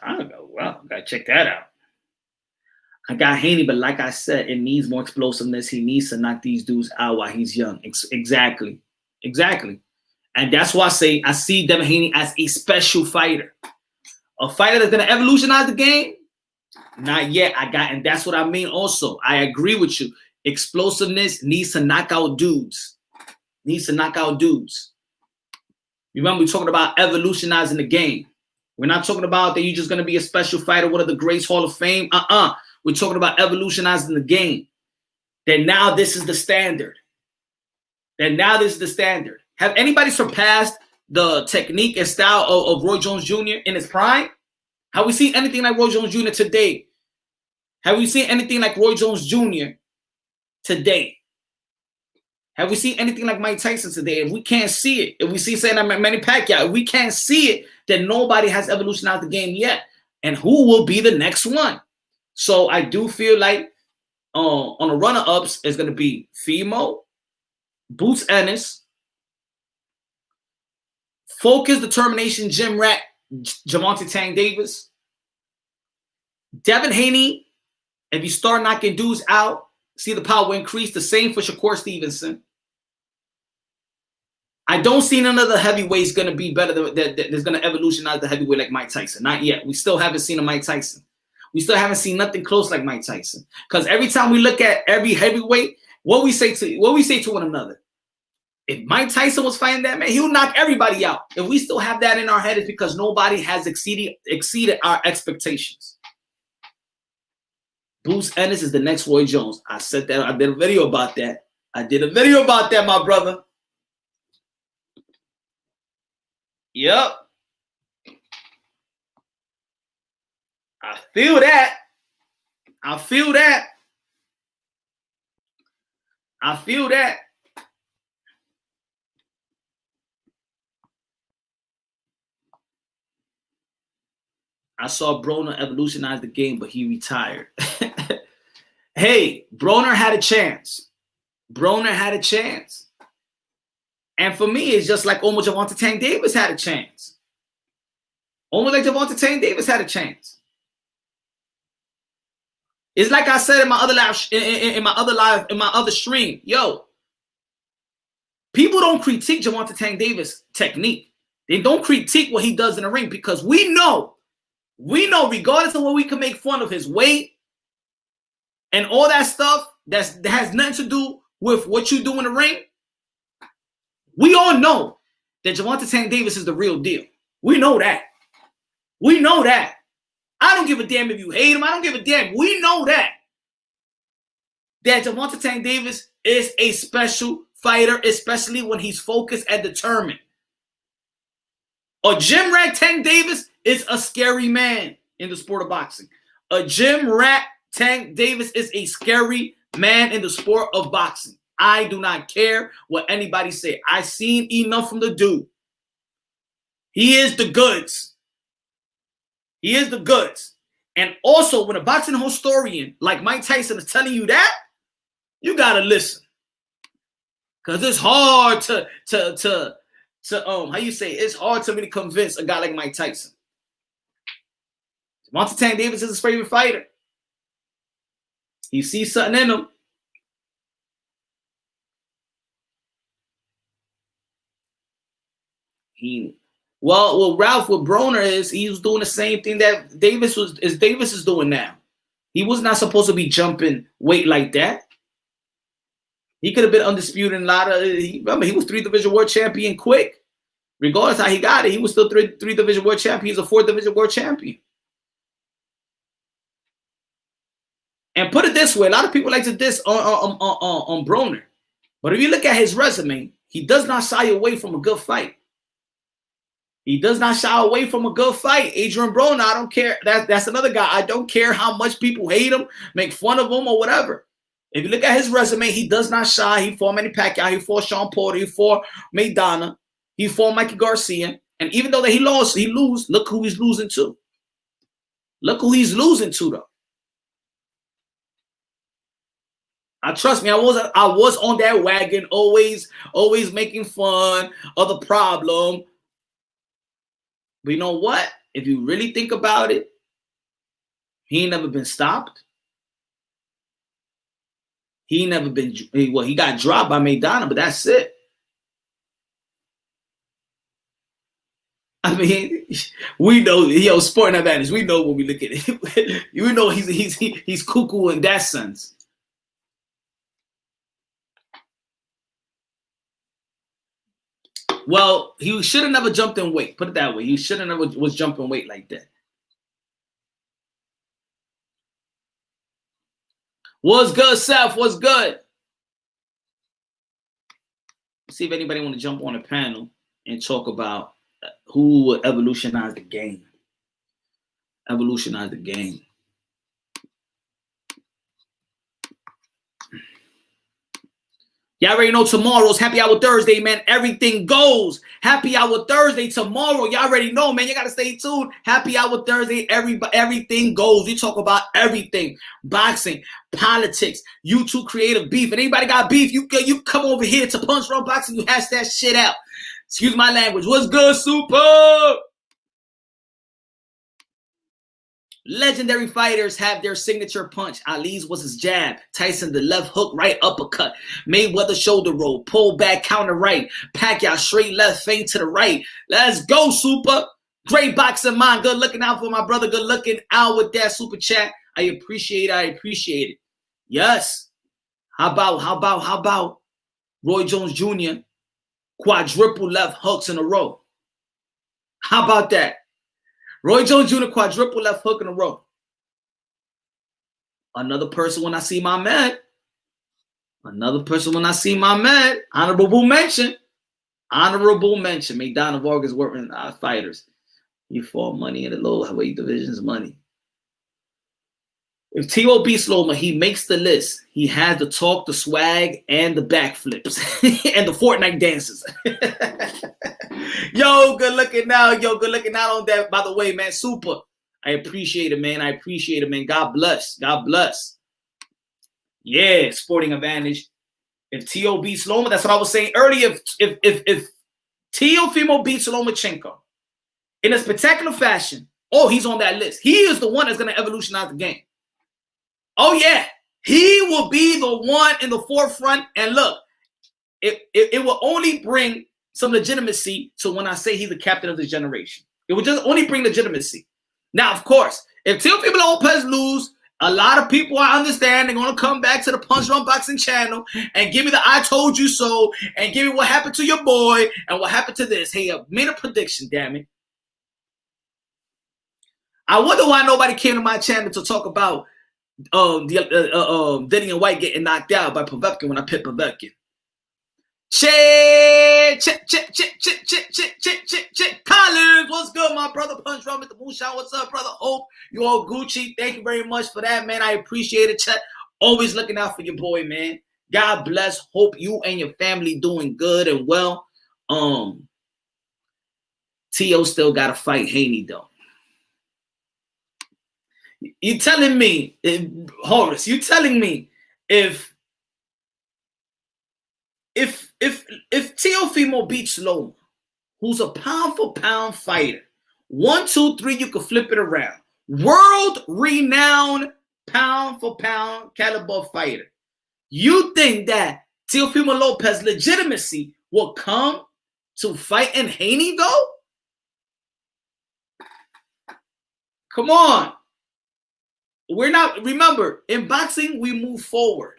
Speaker 1: I don't know. Well, gotta check that out. I got Haney, but like I said, it needs more explosiveness. He needs to knock these dudes out while he's young. Exactly. And that's why I see Devin Haney as a special fighter. A fighter that's going to evolutionize the game? Not yet. And that's what I mean also. I agree with you. Explosiveness needs to knock out dudes. Remember, we're talking about evolutionizing the game. We're not talking about that you're just going to be a special fighter, one of the greats, Hall of Fame. We're talking about evolutionizing the game. Then now this is the standard. Have anybody surpassed the technique and style of Roy Jones Jr. in his prime? Have we seen anything like Roy Jones Jr. today? Have we seen anything like Roy Jones Jr. today? Have we seen anything like Mike Tyson today? If we can't see it, if we see saying that Manny Pacquiao, if we can't see it, then nobody has evolutionized the game yet. And who will be the next one? So I do feel like on the runner-ups is going to be Fimo, Boots Ennis, Focus, Determination, Jim Rat, Gervonta Tank Davis, Devin Haney. If you start knocking dudes out, see the power increase. The same for Shakur Stevenson. I don't see none of the heavyweights going to be better that's going to evolutionize the heavyweight like Mike Tyson. Not yet. We still haven't seen a Mike Tyson. We still haven't seen nothing close like Mike Tyson. Because every time we look at every heavyweight, what we say to one another. If Mike Tyson was fighting that man, he would knock everybody out. If we still have that in our head, it's because nobody has exceeded our expectations. Bruce Ennis is the next Roy Jones. I said that. I did a video about that. My brother. Yep. I feel that. I saw Broner evolutionize the game, but he retired. Hey, Broner had a chance. And for me, it's just like almost Gervonta Tank Davis had a chance. It's like I said in my other live, in my other stream. Yo, people don't critique Gervonta Tank Davis' technique. They don't critique what he does in the ring because we know, regardless of what we can make fun of his weight and all that stuff that has nothing to do with what you do in the ring, we all know that Gervonta Tank Davis is the real deal. We know that. I don't give a damn if you hate him. I don't give a damn. We know that Gervonta Tank Davis is a special fighter, especially when he's focused and determined. A Jim Rat Tank Davis is a scary man in the sport of boxing. A Jim Rat Tank Davis is a scary man in the sport of boxing. I do not care what anybody say. I've seen enough from the dude. He is the goods. And also, when a boxing historian like Mike Tyson is telling you that, you gotta listen. Because it's hard to how you say, it's hard to really convince a guy like Mike Tyson. Gervonta Tank Davis is his favorite fighter. He sees something in him. Well, Ralph, what Broner is, he was doing the same thing that Davis is doing now. He was not supposed to be jumping weight like that. He could have been undisputed in a lot of. Remember, he was 3-division world champion quick. Regardless how he got it, he was still 3-division world champion. He's a 4th-division world champion. And put it this way, a lot of people like to diss on Broner. But if you look at his resume, he does not shy away from a good fight. Adrian Broner, I don't care. That's another guy. I don't care how much people hate him, make fun of him, or whatever. If you look at his resume, he does not shy. He fought Manny Pacquiao. He fought Sean Porter. He fought Maidana. He fought Mikey Garcia. And even though that he lose, look who he's losing to. Though. Trust me, I was on that wagon, always making fun of the problem. But you know what? If you really think about it, he ain't never been stopped. He ain't never been, well, he got dropped by Maidana, but that's it. I mean, we know, sporting advantage. We know when we look at it. We know he's cuckoo in that sense. Well, he should have never jumped in weight. Put it that way. He should have never was jumping weight like that. What's good, Seth? What's good? Let's see if anybody want to jump on a panel and talk about who will evolutionize the game. Evolutionize the game. Y'all already know tomorrow's Happy Hour Thursday, man. Everything goes. Happy Hour Thursday tomorrow. Y'all already know, man. You got to stay tuned. Happy Hour Thursday. Everything goes. We talk about everything. Boxing, politics, YouTube creative beef. And anybody got beef, you come over here to Punch Run Boxing. You hash that shit out. Excuse my language. What's good, Super? Legendary fighters have their signature punch. Ali's was his jab. Tyson, the left hook, right uppercut. Mayweather shoulder roll. Pull back, counter right. Pacquiao, straight left, feint to the right. Let's go, Super. Great boxing mind. Good looking out for my brother. Good looking out with that super chat. I appreciate it. Yes. How about Roy Jones Jr. quadruple left hooks in a row? How about that? Roy Jones Jr. quadruple left hook in a row. Another person when I see my man. Honorable mention. Maidana Vargas working fighters. You fought money in the low heavyweight divisions money. If T.O. beats Loma, he makes the list. He has the talk, the swag, and the backflips, and the Fortnite dances. Yo, good looking out on that. By the way, man, Super. I appreciate it, man. God bless. Yeah, sporting advantage. If T.O. beats Loma, that's what I was saying earlier. If Teofimo beats Lomachenko in a spectacular fashion, oh, he's on that list. He is the one that's going to evolutionize the game. Oh, yeah. He will be the one in the forefront. And look, it will only bring some legitimacy to when I say he's the captain of this generation. It will just only bring legitimacy. Now, of course, if Teofimo Lopez lose, a lot of people, I understand, they're going to come back to the Punch Run Boxing channel and give me the I told you so and give me what happened to your boy and what happened to this. Hey, I made a prediction, damn it. I wonder why nobody came to my channel to talk about Denny and White getting knocked out by Povetkin when I picked Povetkin. Collins, what's good, my brother? Punch Run, Mr. Moonshine, what's up, brother? Hope you all Gucci. Thank you very much for that, man. I appreciate it, chat. Always looking out for your boy, man. God bless. Hope you and your family doing good and well. T.O. still got to fight Haney, though. You telling me, Horace, you telling me if Teofimo beats Loma, who's a pound for pound fighter, 1, 2, 3, you could flip it around. World renowned pound for pound caliber fighter. You think that Teofimo Lopez legitimacy will come to fighting Haney though? Come on. We're not, remember, in boxing, we move forward.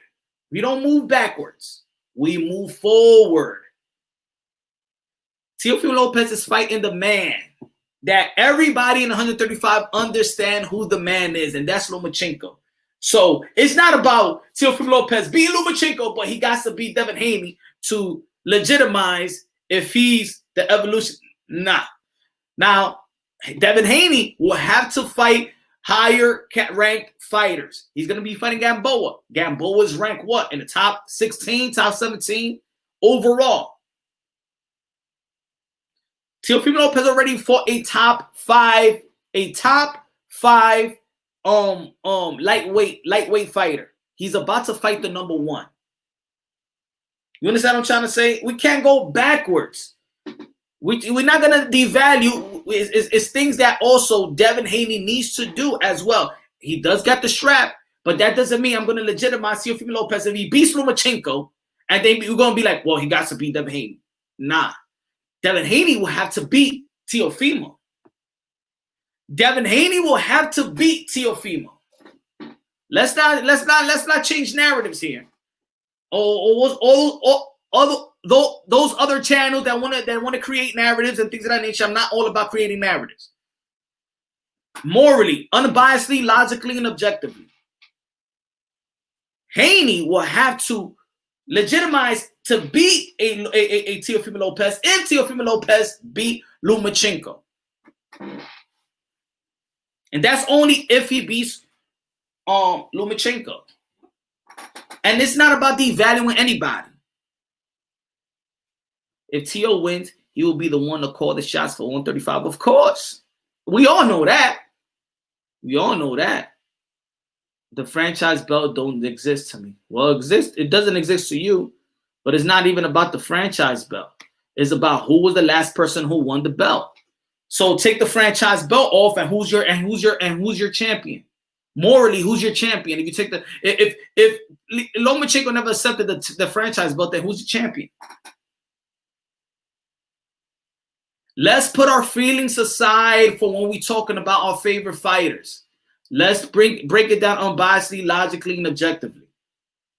Speaker 1: We don't move backwards. We move forward. Teofimo Lopez is fighting the man that everybody in 135 understand who the man is, and that's Lomachenko. So it's not about Teofimo Lopez beating Lomachenko, but he got to beat Devin Haney to legitimize if he's the evolution. Nah. Now, Devin Haney will have to fight higher ranked fighters. He's going to be fighting Gamboa. Gamboa's ranked what? In the top 16, top 17 overall. Teofimo Lopez already fought a top five lightweight fighter. He's about to fight the number one. You understand what I'm trying to say? We can't go backwards. We're not going to devalue. it's things that also Devin Haney needs to do as well. He does got the strap, but that doesn't mean I'm going to legitimize Teofimo Lopez if he beats Lomachenko, and then you're going to be like, well, he got to beat Devin Haney. Nah. Devin Haney will have to beat Teofimo. Devin Haney will have to beat Teofimo. Let's not change narratives here. Those other channels that want to create narratives and things of that nature. I'm not all about creating narratives. Morally, unbiasedly, logically, and objectively, Haney will have to legitimize to beat a Teofimo Lopez if Teofimo Lopez beat Lomachenko. And that's only if he beats Lomachenko. And it's not about devaluing anybody. If Teo wins, he will be the one to call the shots for 135. Of course. We all know that. We all know that. The franchise belt don't exist to me. Well, it doesn't exist to you, but it's not even about the franchise belt. It's about who was the last person who won the belt. So take the franchise belt off, and who's your champion? Morally, who's your champion? If you take if Lomachenko never accepted the franchise belt, then who's the champion? Let's put our feelings aside for when we're talking about our favorite fighters. Let's break it down unbiasedly, logically, and objectively.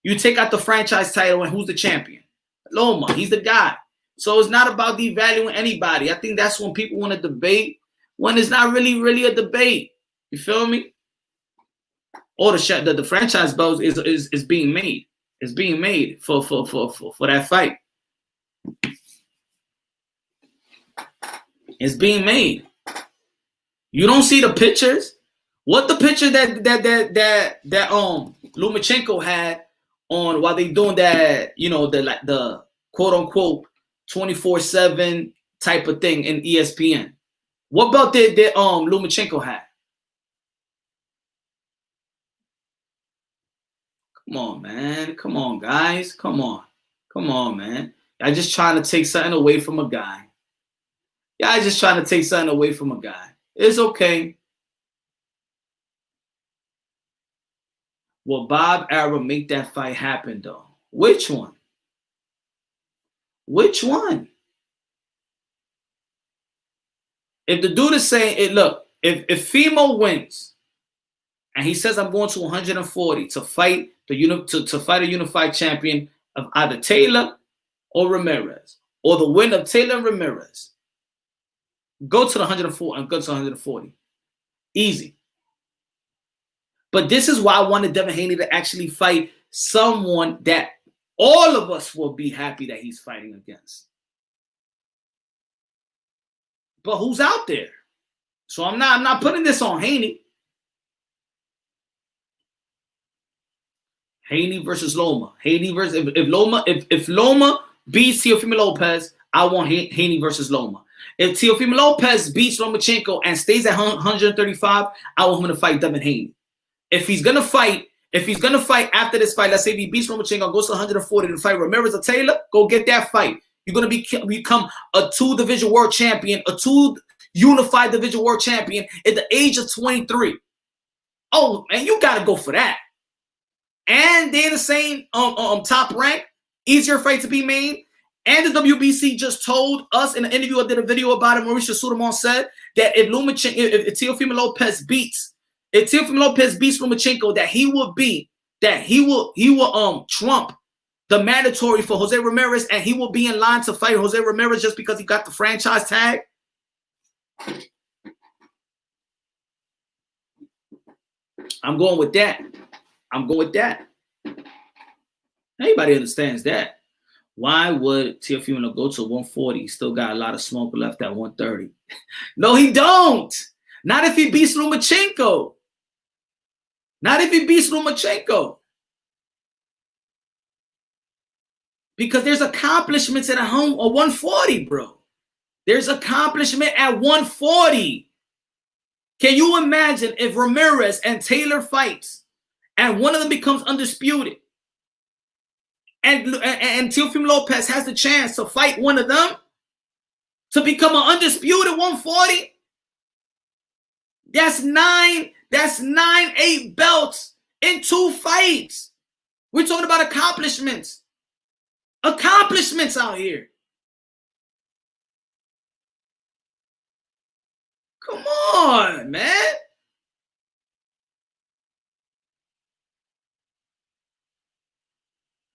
Speaker 1: You take out the franchise title, and who's the champion? Loma, he's the guy. So it's not about devaluing anybody. I think that's when people want to debate, when it's not really a debate. You feel me? Or the franchise belt is being made. It's being made for that fight. It's being made. You don't see the pictures. What the picture that Lomachenko had on while they doing that, the quote unquote 24/7 type of thing in ESPN. What belt did Lomachenko have? Come on, man. Come on, guys. Come on, man. I'm just trying to take something away from a guy. Y'all just trying to take something away from a guy. It's okay. Will Bob Arum make that fight happen, though? Which one? Which one? If the dude is saying, look, if Fimo wins and he says I'm going to 140 to fight to fight a unified champion of either Taylor or Ramirez, or the win of Taylor and Ramirez, go to the 140 and go to 140. Easy. But this is why I wanted Devin Haney to actually fight someone that all of us will be happy that he's fighting against. But who's out there? So I'm not putting this on Haney. Haney versus Loma. Haney versus if Loma beats Teofimo Lopez, I want Haney versus Loma. If Teofimo Lopez beats Lomachenko and stays at 135, I want him to fight Devin Haney. If he's gonna fight after this fight, let's say if he beats Lomachenko, goes to 140 to fight Ramirez or Taylor, go get that fight. You're gonna become a 2-division world champion, a 2 unified division world champion at the age of 23. Oh man, you gotta go for that. And they're the same top rank, easier fight to be made. And the WBC just told us in an interview, I did a video about it. Mauricio Sulaiman said that if Teofimo Lopez beats Lomachenko, that he will trump the mandatory for Jose Ramirez, and he will be in line to fight Jose Ramirez just because he got the franchise tag. I'm going with that. Anybody understands that. Why would Teofimo go to 140? He still got a lot of smoke left at 130. No, he don't. Not if he beats Lomachenko. Because there's accomplishments at 140, bro. There's accomplishment at 140. Can you imagine if Ramirez and Taylor fights and one of them becomes undisputed? And Teofimo Lopez has the chance to fight one of them to become an undisputed 140. That's 8 belts in 2 fights. We're talking about accomplishments. Accomplishments out here. Come on, man.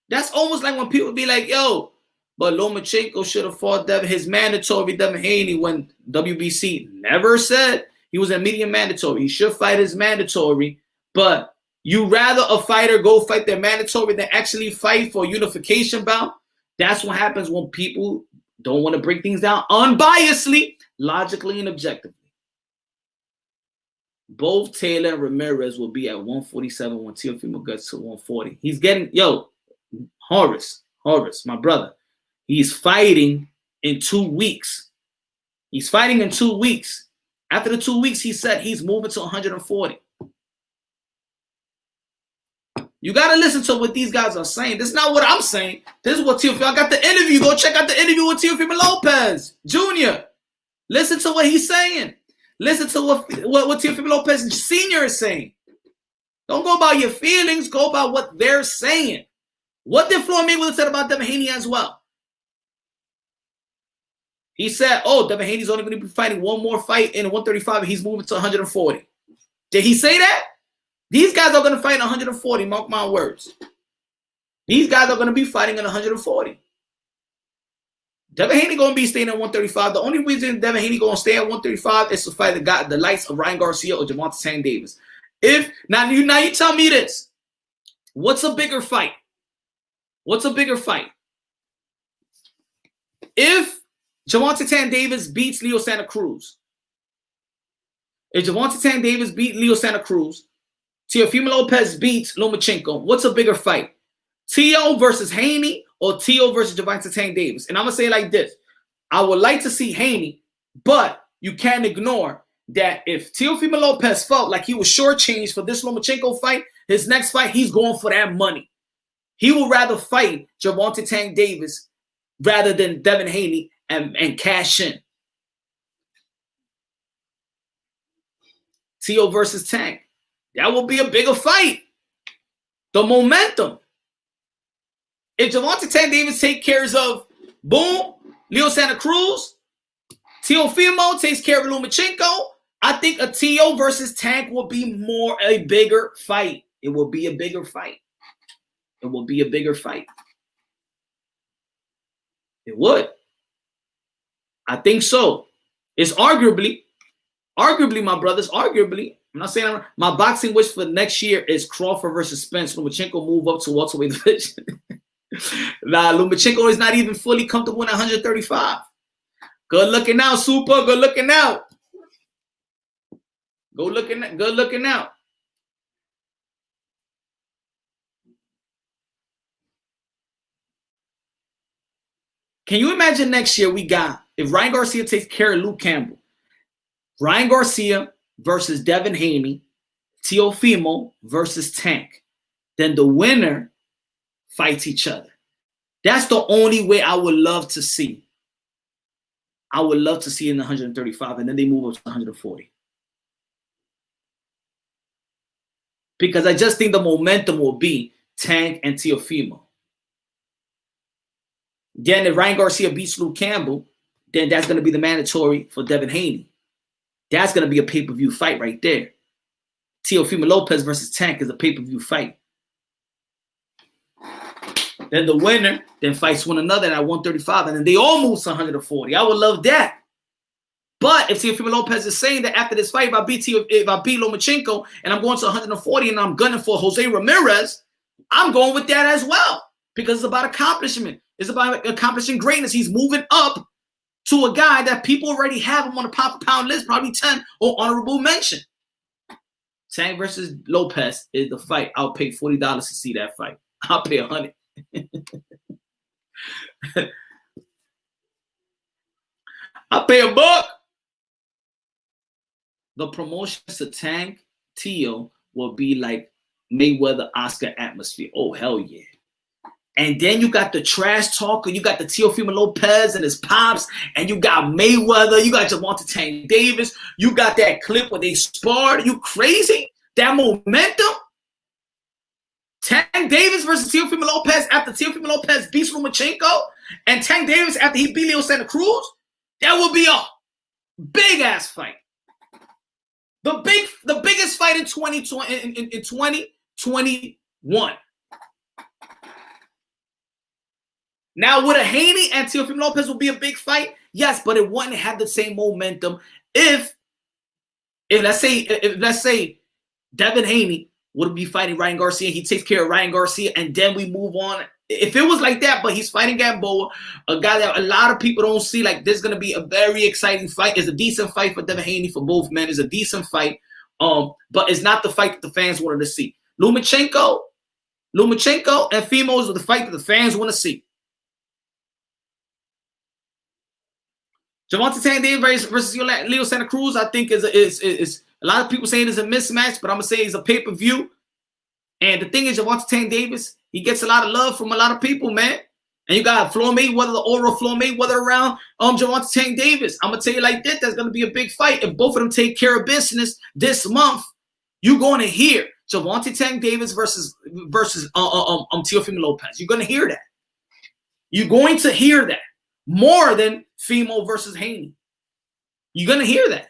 Speaker 1: That's almost like when people be like, yo, but Lomachenko should have fought his mandatory Devin Haney when WBC never said he was a medium mandatory. He should fight his mandatory, but you rather a fighter go fight their mandatory than actually fight for a unification bout. That's what happens when people don't want to break things down unbiasedly, logically, and objectively. Both Taylor and Ramirez will be at 147 when Teofimo gets to 140. He's getting, Horace, my brother. He's fighting in 2 weeks. He's fighting in 2 weeks. After the 2 weeks, he said he's moving to 140. You got to listen to what these guys are saying. This is not what I'm saying. This is what Teofimo. I got the interview. Go check out the interview with Teofimo Lopez Jr. Listen to what he's saying. Listen to what Teofimo Lopez Sr. is saying. Don't go by your feelings. Go by what they're saying. What did Floyd Mayweather said about Devin Haney as well? He said, Devin Haney's only going to be fighting one more fight in 135 and he's moving to 140. Did he say that? These guys are going to fight in 140, mark my words. These guys are going to be fighting in 140. Devin Haney going to be staying at 135. The only reason Devin Haney going to stay at 135 is to fight the likes of Ryan Garcia or Gervonta Tank Davis. Now you tell me this. What's a bigger fight? What's a bigger fight? If Gervonta Tank Davis beats Leo Santa Cruz, if Gervonta Tank Davis beats Leo Santa Cruz, Teofimo Lopez beats Lomachenko, what's a bigger fight? Teo versus Haney or Teo versus Gervonta Tank Davis? And I'm going to say it like this. I would like to see Haney, but you can't ignore that if Teofimo Lopez felt like he was shortchanged for this Lomachenko fight, his next fight, he's going for that money. He would rather fight Gervonta Tank Davis rather than Devin Haney and cash in. Teo versus Tank. That will be a bigger fight. The momentum. If Gervonta Tank Davis takes care of, boom, Leo Santa Cruz, Teofimo takes care of Lomachenko, I think a Teo versus Tank will be a bigger fight. It will be a bigger fight. It will be a bigger fight. It would. I think so. It's arguably, my brothers, arguably. I'm not saying my boxing wish for next year is Crawford versus Spence. Lomachenko move up to welterweight division. Nah, Lomachenko is not even fully comfortable in 135. Good looking out, Super. Good looking out. Good looking out. Can you imagine next year if Ryan Garcia takes care of Luke Campbell, Ryan Garcia versus Devin Haney, Teofimo versus Tank, then the winner fights each other. That's the only way I would love to see. I would love to see in the 135, and then they move up to 140. Because I just think the momentum will be Tank and Teofimo. Then if Ryan Garcia beats Luke Campbell, then that's going to be the mandatory for Devin Haney. That's going to be a pay-per-view fight right there. Teofimo Lopez versus Tank is a pay-per-view fight. Then the winner then fights one another at 135, and then they all move to 140. I would love that. But if Teofimo Lopez is saying that after this fight, if I beat Lomachenko and I'm going to 140 and I'm gunning for Jose Ramirez, I'm going with that as well. Because it's about accomplishment. It's about accomplishing greatness. He's moving up to a guy that people already have him on a pound list, probably 10 or honorable mention. Tank versus Lopez is the fight. I'll pay $40 to see that fight. I'll pay $100. I'll pay $1. The promotions to Tank Teo will be like Mayweather Oscar atmosphere. Oh, hell yeah. And then you got the trash talker. You got the Teofimo Lopez and his pops. And you got Mayweather. You got Gervonta Tank Davis. You got that clip where they sparred. You crazy? That momentum? Tank Davis versus Teofimo Lopez after Teofimo Lopez beats Lomachenko. And Tank Davis after he beat Leo Santa Cruz. That would be a big-ass fight. The biggest fight in 2021. Now, would a Haney and Teofimo Lopez would be a big fight? Yes, but it wouldn't have the same momentum if let's say Devin Haney would be fighting Ryan Garcia. He takes care of Ryan Garcia, and then we move on. If it was like that, but he's fighting Gamboa, a guy that a lot of people don't see, like this is going to be a very exciting fight. It's a decent fight for Devin Haney for both men. It's a decent fight, but it's not the fight that the fans wanted to see. Lomachenko and Fimos are the fight that the fans want to see. Gervonta Tank Davis versus Leo Santa Cruz, I think is a lot of people saying it's a mismatch, but I'm gonna say it's a pay-per-view. And the thing is, Gervonta Tank Davis, he gets a lot of love from a lot of people, man. And you got Floyd Mayweather, the aura of Floyd Mayweather around Gervonta Tank Davis. I'm gonna tell you like this: that's gonna be a big fight. If both of them take care of business this month, you're gonna hear Gervonta Tank Davis versus Teofimo Lopez. You're gonna hear that. You're going to hear that more than Fimo versus Haney. You're gonna hear that.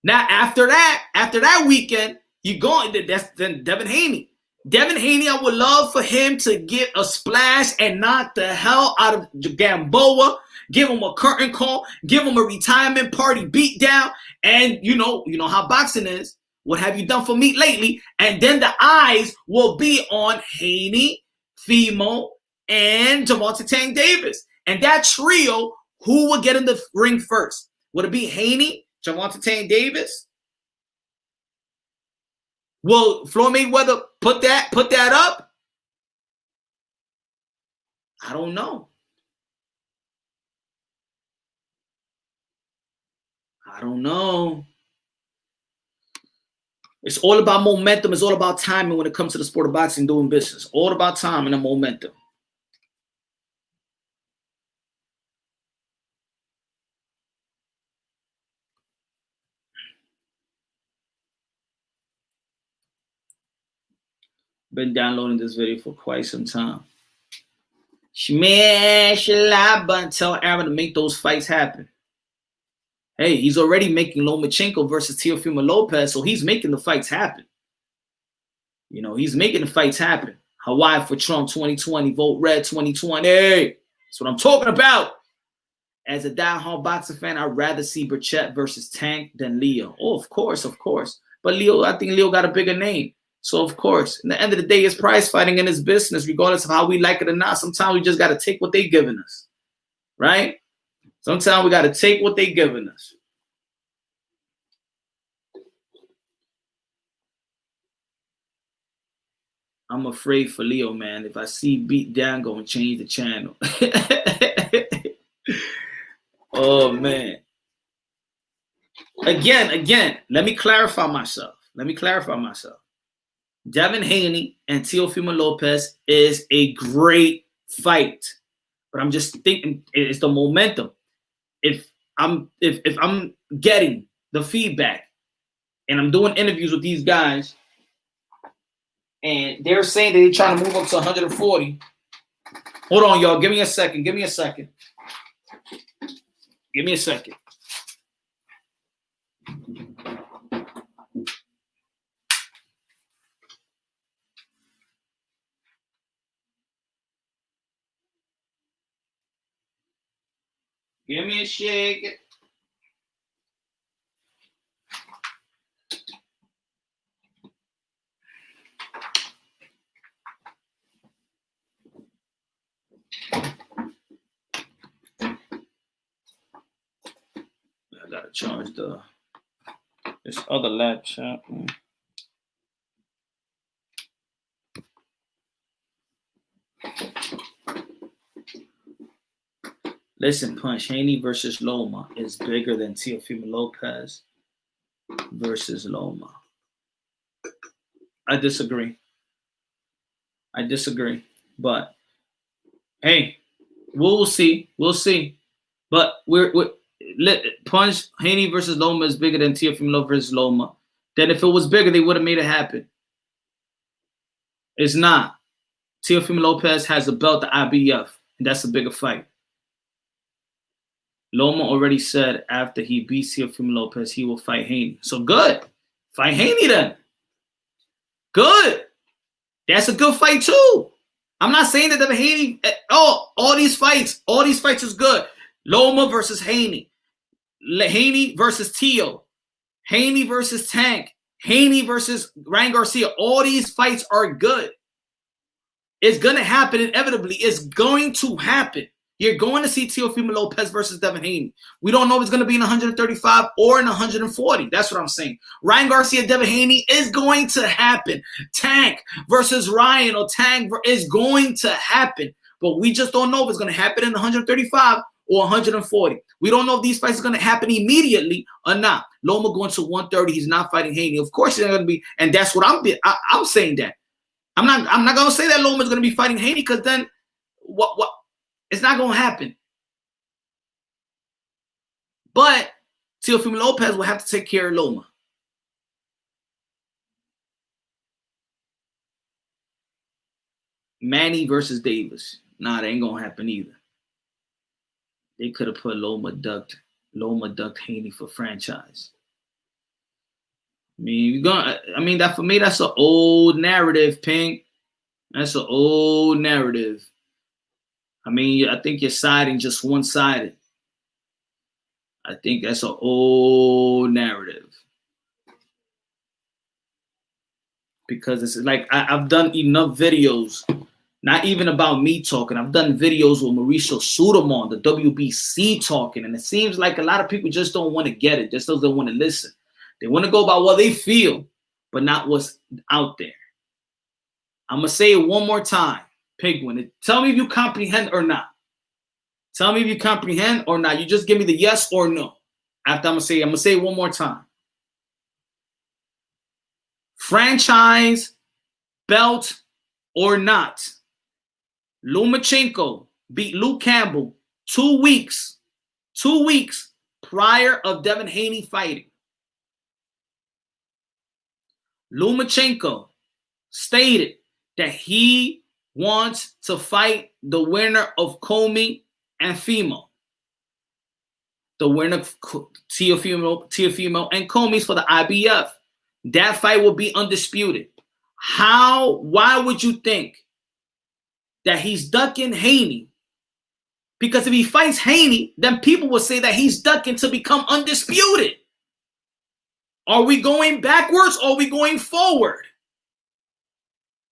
Speaker 1: Now, after that weekend, you're going. That's then Devin Haney. Devin Haney, I would love for him to get a splash and knock the hell out of Gamboa. Give him a curtain call. Give him a retirement party beatdown. And you know how boxing is. What have you done for me lately? And then the eyes will be on Haney, Fimo, and Gervonta Tank Davis. And that trio, who will get in the ring first? Would it be Haney, Gervonta Tank Davis? Will Floyd Mayweather put that up? I don't know. It's all about momentum. It's all about timing when it comes to the sport of boxing, doing business. All about time and the momentum. Been downloading this video for quite some time. Smash a like button. Tell Aaron to make those fights happen. Hey, he's already making Lomachenko versus Teofimo Lopez, so he's making the fights happen. He's making the fights happen. Hawaii for Trump 2020, vote red 2020. That's what I'm talking about. As a diehard boxing fan, I'd rather see Burchett versus Tank than Leo. Oh, of course. But I think Leo got a bigger name. So, of course, in the end of the day, it's prize fighting in his business, regardless of how we like it or not. Sometimes we just got to take what they're giving us, right? Sometimes we got to take what they're giving us. I'm afraid for Leo, man. If I see beat down, go and change the channel. Oh, man. Again, let me clarify myself. Devin Haney and Teofimo Lopez is a great fight, but I'm just thinking it's the momentum. If I'm getting the feedback and I'm doing interviews with these guys and they're saying that they're trying to move up to 140. Hold on, y'all. Give me a second. Give me a shake. I gotta charge this other laptop. Listen, Punch, Haney versus Loma is bigger than Teofimo Lopez versus Loma. I disagree. I disagree. But hey, we'll see. We'll see. But Punch Haney versus Loma is bigger than Teofimo versus Loma. Then if it was bigger, they would have made it happen. It's not. Teofimo Lopez has a belt, the IBF, and that's a bigger fight. Loma already said after he beats Teofimo Lopez, he will fight Haney. So good. Fight Haney then. Good. That's a good fight too. I'm not saying that the Haney, all these fights is good. Loma versus Haney. Haney versus Teo. Haney versus Tank. Haney versus Ryan Garcia. All these fights are good. It's going to happen inevitably. It's going to happen. You're going to see Teofimo Lopez versus Devin Haney. We don't know if it's going to be in 135 or in 140. That's what I'm saying. Ryan Garcia, Devin Haney is going to happen. Tank versus Ryan or Tank is going to happen. But we just don't know if it's going to happen in 135 or 140. We don't know if these fights are going to happen immediately or not. Loma going to 130. He's not fighting Haney. Of course, he's not going to be. And that's what I'm saying that. I'm not going to say that Loma's going to be fighting Haney because then what? It's not going to happen. But Teofimo Lopez will have to take care of Loma. Manny versus Davis. Nah, that ain't going to happen either. They could have put Loma ducked Haney for franchise. That for me, that's an old narrative, Pink. That's an old narrative. I think you're siding just one-sided. I think that's an old narrative. Because it's like I've done enough videos, not even about me talking. I've done videos with Mauricio Sudamon, the WBC talking, and it seems like a lot of people just don't want to get it. Just don't want to listen. They want to go about what they feel, but not what's out there. I'm going to say it one more time. Penguin, tell me if you comprehend or not. Tell me if you comprehend or not. You just give me the yes or no. After I'm going to say it one more time. Franchise, belt, or not. Lomachenko beat Luke Campbell 2 weeks prior of Devin Haney fighting. Lomachenko stated that he wants to fight the winner of Comey and Fimo. The winner of Teofimo and Comey's for the IBF. That fight will be undisputed. Why would you think that he's ducking Haney? Because if he fights Haney, then people will say that he's ducking to become undisputed. Are we going backwards or are we going forward?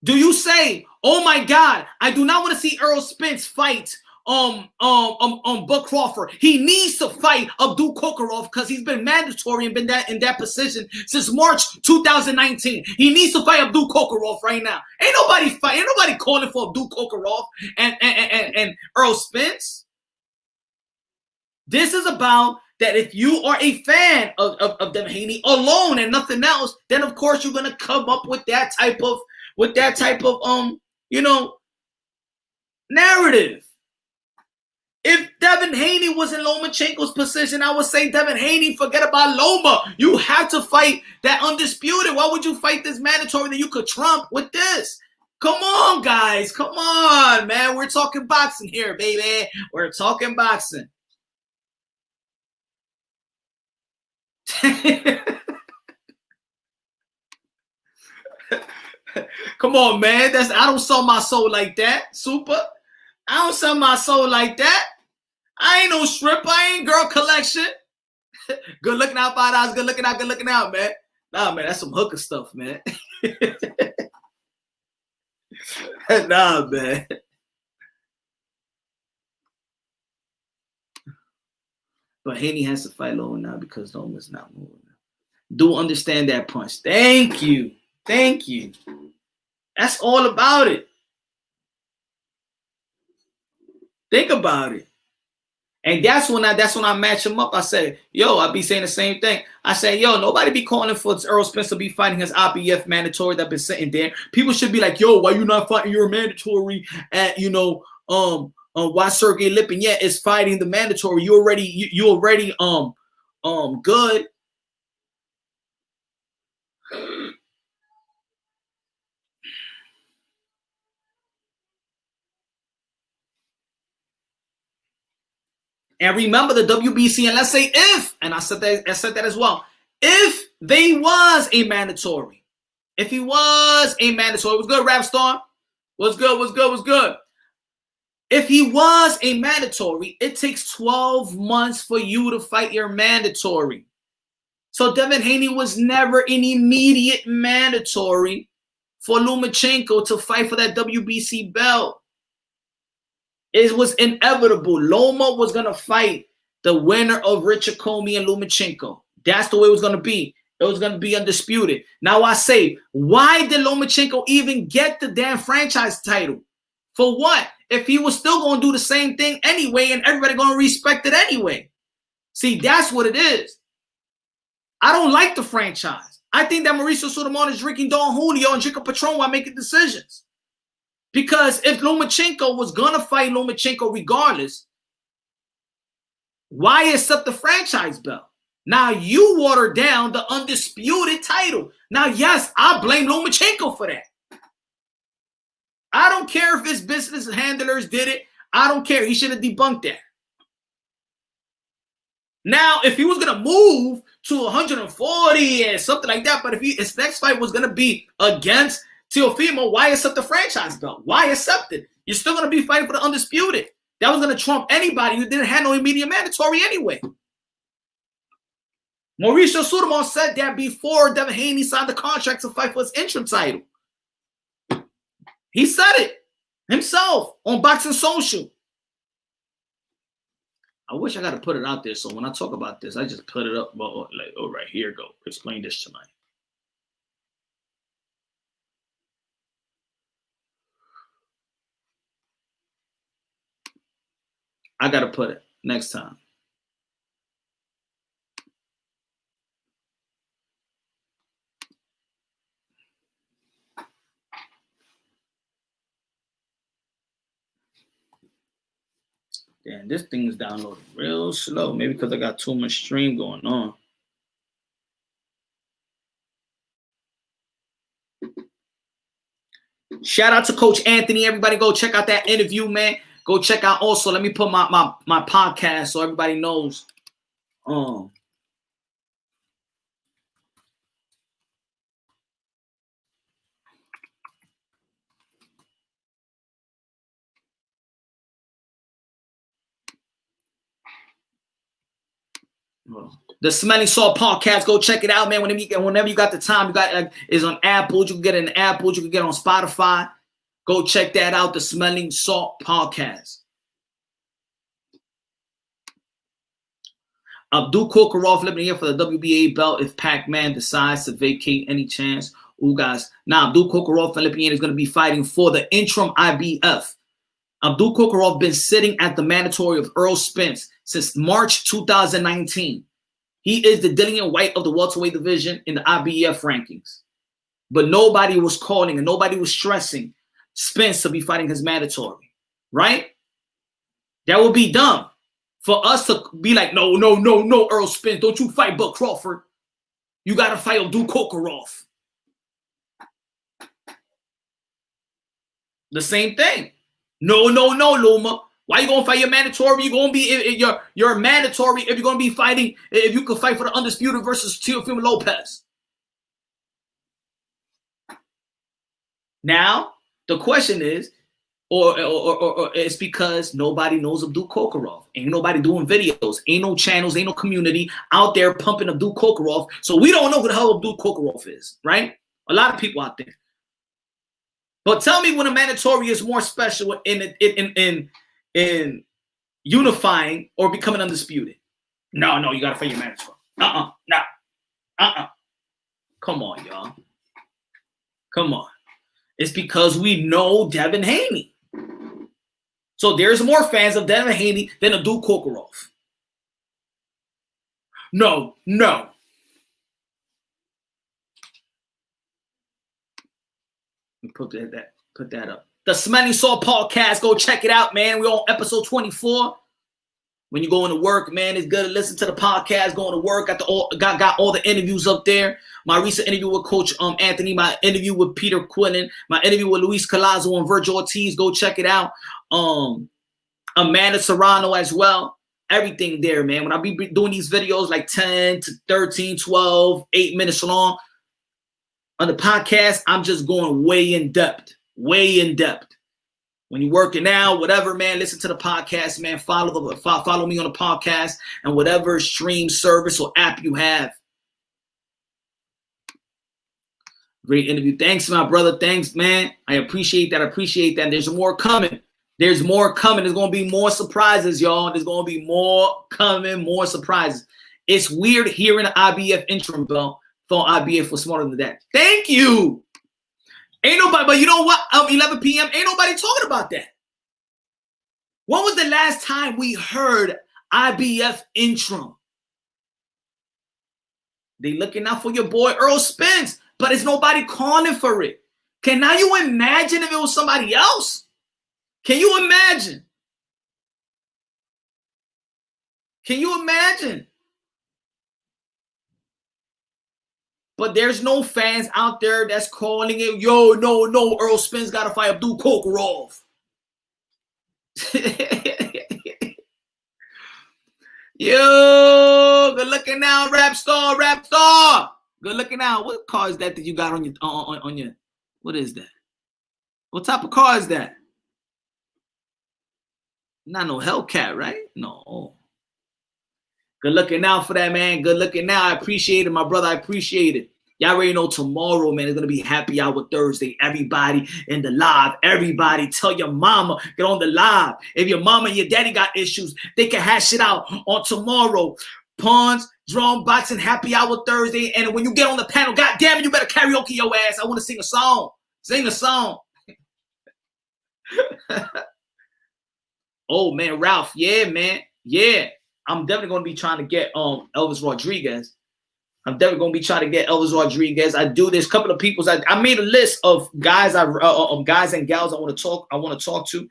Speaker 1: Do you say, oh my God, I do not want to see Errol Spence fight Buck Crawford. He needs to fight Abdul Kokorov because he's been mandatory and been in that position since March 2019. He needs to fight Abdul Kokorov right now. Ain't nobody calling for Abdul Kokorov and Errol Spence. This is about that if you are a fan of Devin Haney alone and nothing else, then of course you're gonna come up with that type of narrative. If Devin Haney was in Lomachenko's position, I would say, Devin Haney, forget about Loma. You have to fight that undisputed. Why would you fight this mandatory that you could trump with this? Come on, guys. Come on, man. We're talking boxing here, baby. We're talking boxing. Come on, man. I don't sell my soul like that. Super. I don't sell my soul like that. I ain't no stripper. I ain't girl collection. Good looking out, 5 hours. Good looking out, man. Nah, man, that's some hooker stuff, man. Nah, man. But Haney has to fight Loma now because Loma's not moving. Do understand that punch. Thank you. Thank you. That's all about it. Think about it. And that's when I match him up. I said, yo, I be saying the same thing. I say, yo, nobody be calling for Errol Spence to be fighting his IBF mandatory that been sitting there. People should be like, yo, why you not fighting your mandatory at, why Sergey Lipinets is fighting the mandatory? You already good. And remember the WBC, and let's say if, and I said that as well, if they was a mandatory, if he was a mandatory, what's good, Rapstar? What's good? If he was a mandatory, it takes 12 months for you to fight your mandatory. So Devin Haney was never an immediate mandatory for Lomachenko to fight for that WBC belt. It was inevitable. Loma was going to fight the winner of Richard Comey and Lomachenko. That's the way it was going to be. It was going to be undisputed. Now I say, why did Lomachenko even get the damn franchise title? For what? If he was still going to do the same thing anyway and everybody going to respect it anyway. See, that's what it is. I don't like the franchise. I think that Mauricio Sotomayor is drinking Don Julio and drinking Patron while making decisions. Because if Lomachenko was going to fight Lomachenko regardless, why accept the franchise belt? Now you water down the undisputed title. Now, yes, I blame Lomachenko for that. I don't care if his business handlers did it. I don't care. He should have debunked that. Now, if he was going to move to 140 and something like that, but if his next fight was going to be against Teofimo, why accept the franchise belt? Why accept it? You're still going to be fighting for the undisputed. That was going to trump anybody who didn't have no immediate mandatory anyway. Mauricio Sotomayor said that before Devin Haney signed the contract to fight for his interim title. He said it himself on Boxing Social. I wish I got to put it out there so when I talk about this, I just put it up. Like, oh, right, here go. Explain this tonight. I got to put it next time. Damn, this thing is downloading real slow. Maybe because I got too much stream going on. Shout out to Coach Anthony. Everybody go check out that interview, man. Go check out also. Let me put my podcast so everybody knows. The Smelling Salt Podcast. Go check it out, man. Whenever you got the time, you got is on Apple. You can get it on Apple. You can get it on Spotify. Go check that out. The Smelling Salt Podcast. Abdul Kokorov living here for the WBA belt if Pac-Man decides to vacate any chance. Ooh, guys. Now, Abdul Kokorov Philippian is going to be fighting for the interim IBF. Abdul Kokorov been sitting at the mandatory of Errol Spence since March 2019. He is the Dillian White of the welterweight division in the IBF rankings. But nobody was calling and nobody was stressing Spence to be fighting his mandatory, right? That would be dumb for us to be like, no, Errol Spence, don't you fight Bud Crawford. You got to fight Abdul Kokorov. The same thing. No, Loma. Why you gonna fight your mandatory? You're gonna be your mandatory if you're gonna be fighting. If you could fight for the undisputed versus Teofimo Lopez. Now the question is, or it's because nobody knows Abdul Kokorov. Ain't nobody doing videos. Ain't no channels. Ain't no community out there pumping Abdul Kokorov. So we don't know who the hell Abdul Kokorov is, right? A lot of people out there. But tell me when a mandatory is more special in unifying or becoming undisputed. No, you gotta fight your mandatory. Come on, y'all. Come on. It's because we know Devin Haney. So there's more fans of Devin Haney than of Duke Kokorov. No. Put that up. The Smelly Salt Podcast. Go check it out, man. We're on episode 24. When you go into work, man, it's good to listen to the podcast. Going to work, got all the interviews up there. My recent interview with Coach Anthony, my interview with Peter Quinlan, my interview with Luis Collazo and Virgil Ortiz. Go check it out. Amanda Serrano as well. Everything there, man. When I be doing these videos like 10 to 13, 12, 8 minutes long on the podcast, I'm just going way in depth. When you're working out, whatever, man, listen to the podcast, man. Follow me on the podcast and whatever stream service or app you have. Great interview. Thanks, my brother. Thanks, man. I appreciate that. There's more coming. There's going to be more surprises, y'all. There's going to be more coming, more surprises. It's weird hearing an IBF interim bell. Thought IBF was smarter than that. Thank you. Ain't nobody, but you know what? 11 p.m. Ain't nobody talking about that. When was the last time we heard IBF interim? They looking out for your boy Earl Spence, but it's nobody calling for it. Can now you imagine if it was somebody else? Can you imagine? But there's no fans out there that's calling it, yo, no, Earl Spence got to fight Abdul Kokorov. Yo, good looking now, rap star. Good looking now. What car is that you got on your, what is that? What type of car is that? Not no Hellcat, right? No. Good looking out for that, man. Good looking now. I appreciate it, my brother. I appreciate it. Y'all already know tomorrow, man, it's going to be Happy Hour Thursday. Everybody in the live. Everybody tell your mama, get on the live. If your mama and your daddy got issues, they can hash it out on tomorrow. Pawns, drum, boxing, Happy Hour Thursday. And when you get on the panel, God damn it, you better karaoke your ass. I want to sing a song. Sing a song. Oh, man, Ralph. Yeah, man. Yeah. I'm definitely going to be trying to get Elvis Rodriguez. I do this. Couple of people. I made a list of guys. Guys and gals I want to talk to.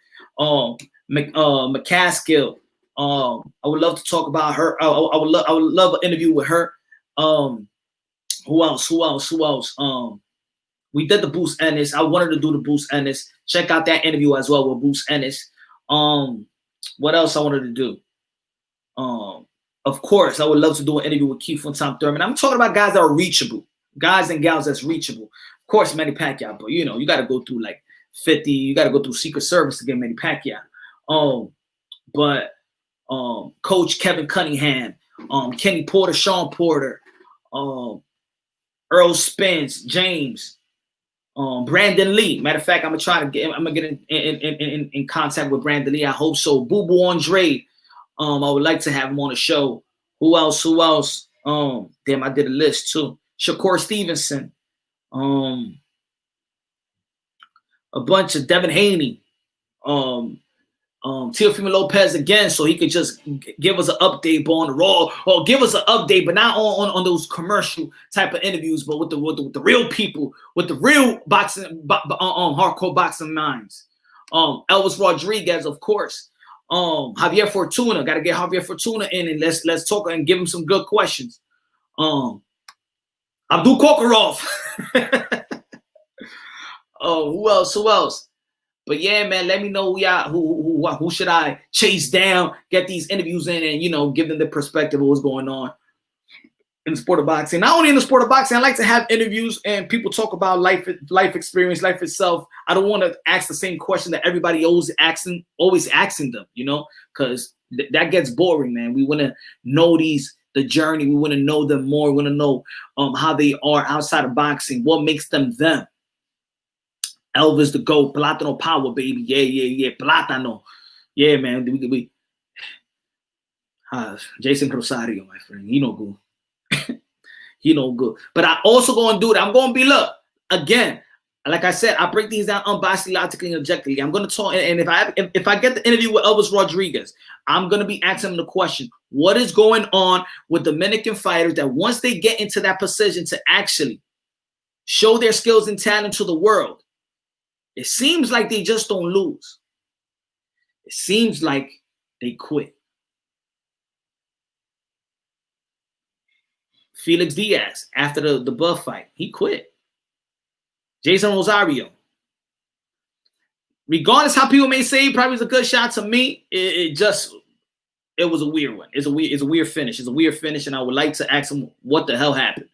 Speaker 1: McCaskill. I would love to talk about her. I would love an interview with her. Who else? We did the Boost Ennis. I wanted to do the Boost Ennis. Check out that interview as well with Boost Ennis. What else I wanted to do? Of course, I would love to do an interview with Keith from Tom Thurman. I'm talking about guys that are reachable, guys and gals that's reachable. Of course, Manny Pacquiao, but you know, you got to go through like 50. You got to go through Secret Service to get Manny Pacquiao. But Coach Kevin Cunningham, Kenny Porter, Sean Porter, Earl Spence, James, Brandon Lee. Matter of fact, I'm gonna get in contact with Brandon Lee. I hope so. Boo Boo Andre. I would like to have him on the show. Who else? Damn, I did a list too. Shakur Stevenson. A bunch of Devin Haney. Teofimo Lopez again, so he could just give us an update on the Raw, or give us an update, but not on those commercial type of interviews, but with the real people, with the real boxing, hardcore boxing minds. Elvis Rodriguez, of course. Javier Fortuna, got to get Javier Fortuna in and let's talk and give him some good questions. Abdul Kokorov. Who else? But yeah, man, let me know who should I chase down, get these interviews in, and give them the perspective of what's going on in the sport of boxing. Not only in the sport of boxing, I like to have interviews and people talk about life experience, life itself. I don't want to ask the same question that everybody always asking them, because that gets boring, man. We want to know the journey. We want to know them more. We want to know how they are outside of boxing, what makes them them. Elvis the GOAT, Plátano power, baby. Yeah. Plátano. Yeah, man. Jason Rosario, my friend. He no good. He no good. But I also going to do that. I'm going to be, look, again, Like I said, I break these down unbiasedly, logically, and objectively. I'm going to talk, and if I get the interview with Elvis Rodriguez, I'm going to be asking him the question: what is going on with Dominican fighters that once they get into that position to actually show their skills and talent to the world, it seems like they just don't lose. It seems like they quit. Felix Diaz, after the Buff fight, he quit. Jason Rosario. Regardless how people may say, probably was a good shot to me. It was a weird one. It's a weird finish. It's a weird finish, and I would like to ask him what the hell happened.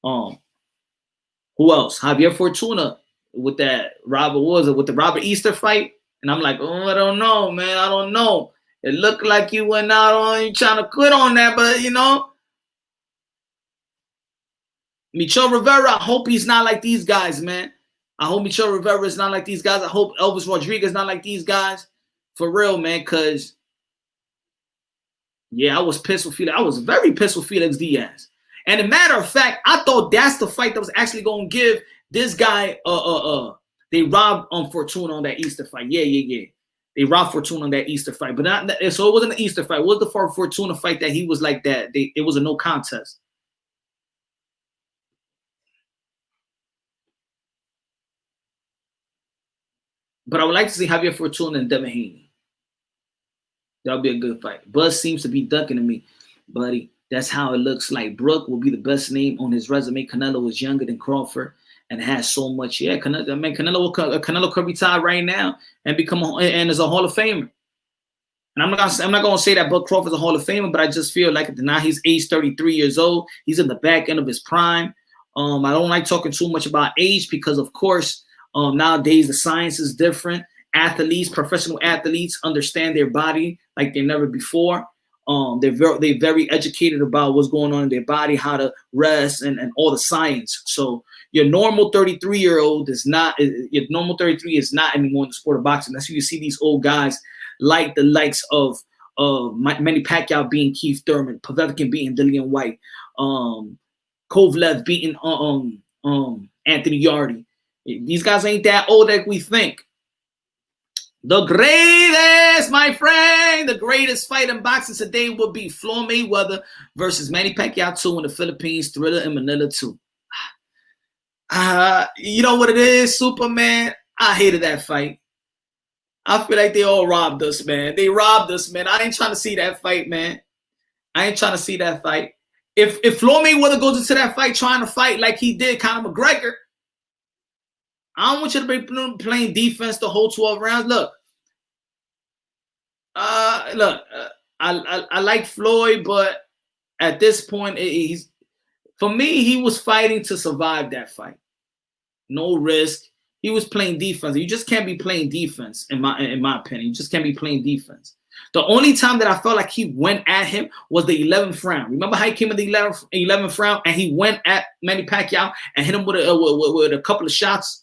Speaker 1: Who else? Javier Fortuna with that with the Robert Easter fight, and I'm like, oh, I don't know, man. I don't know. It looked like you went out on you trying to quit on that, but you know. Michel Rivera, I hope he's not like these guys, man. I hope Michel Rivera is not like these guys. I hope Elvis Rodriguez is not like these guys. For real, man, because, yeah, I was pissed with Felix. I was very pissed with Felix Diaz. And a matter of fact, I thought that's the fight that was actually going to give this guy, they robbed Fortuna on that Easter fight. Yeah. They robbed Fortuna on that Easter fight. But so it wasn't an Easter fight. It was the Fortuna fight that he was like that. It was a no contest. But I would like to see Javier Fortuna and Devin Haney. That would be a good fight. Buzz seems to be ducking to me, buddy. That's how it looks like. Brook will be the best name on his resume. Canelo was younger than Crawford and has so much. Yeah, Canelo could retire right now and and is a Hall of Famer. And I'm not gonna say that Bud Crawford's a Hall of Famer, but I just feel like now he's age 33 years old. He's in the back end of his prime. I don't like talking too much about age because, of course, nowadays the science is different. Professional athletes understand their body like they never before. They're very educated about what's going on in their body, how to rest, and all the science. So your normal 33-year-old is not anymore in the sport of boxing. That's why you see these old guys like the likes of Manny Pacquiao beating Keith Thurman, Povetkin beating Dillian White, Kovalev beating Anthony Yardy. These guys ain't that old like we think. The greatest, my friend, the greatest fight in boxing today would be Floyd Mayweather versus Manny Pacquiao 2 in the Philippines, Thriller in Manila 2. You know what it is, Superman? I hated that fight. I feel like they all robbed us, man. They robbed us, man. I ain't trying to see that fight, man. I ain't trying to see that fight. If Floyd Mayweather goes into that fight trying to fight like he did Conor McGregor, I don't want you to be playing defense the whole 12 rounds. Look, I like Floyd, but at this point, for me, he was fighting to survive that fight. No risk. He was playing defense. You just can't be playing defense, in my opinion. You just can't be playing defense. The only time that I felt like he went at him was the 11th round. Remember how he came in the 11th round and he went at Manny Pacquiao and hit him with a couple of shots?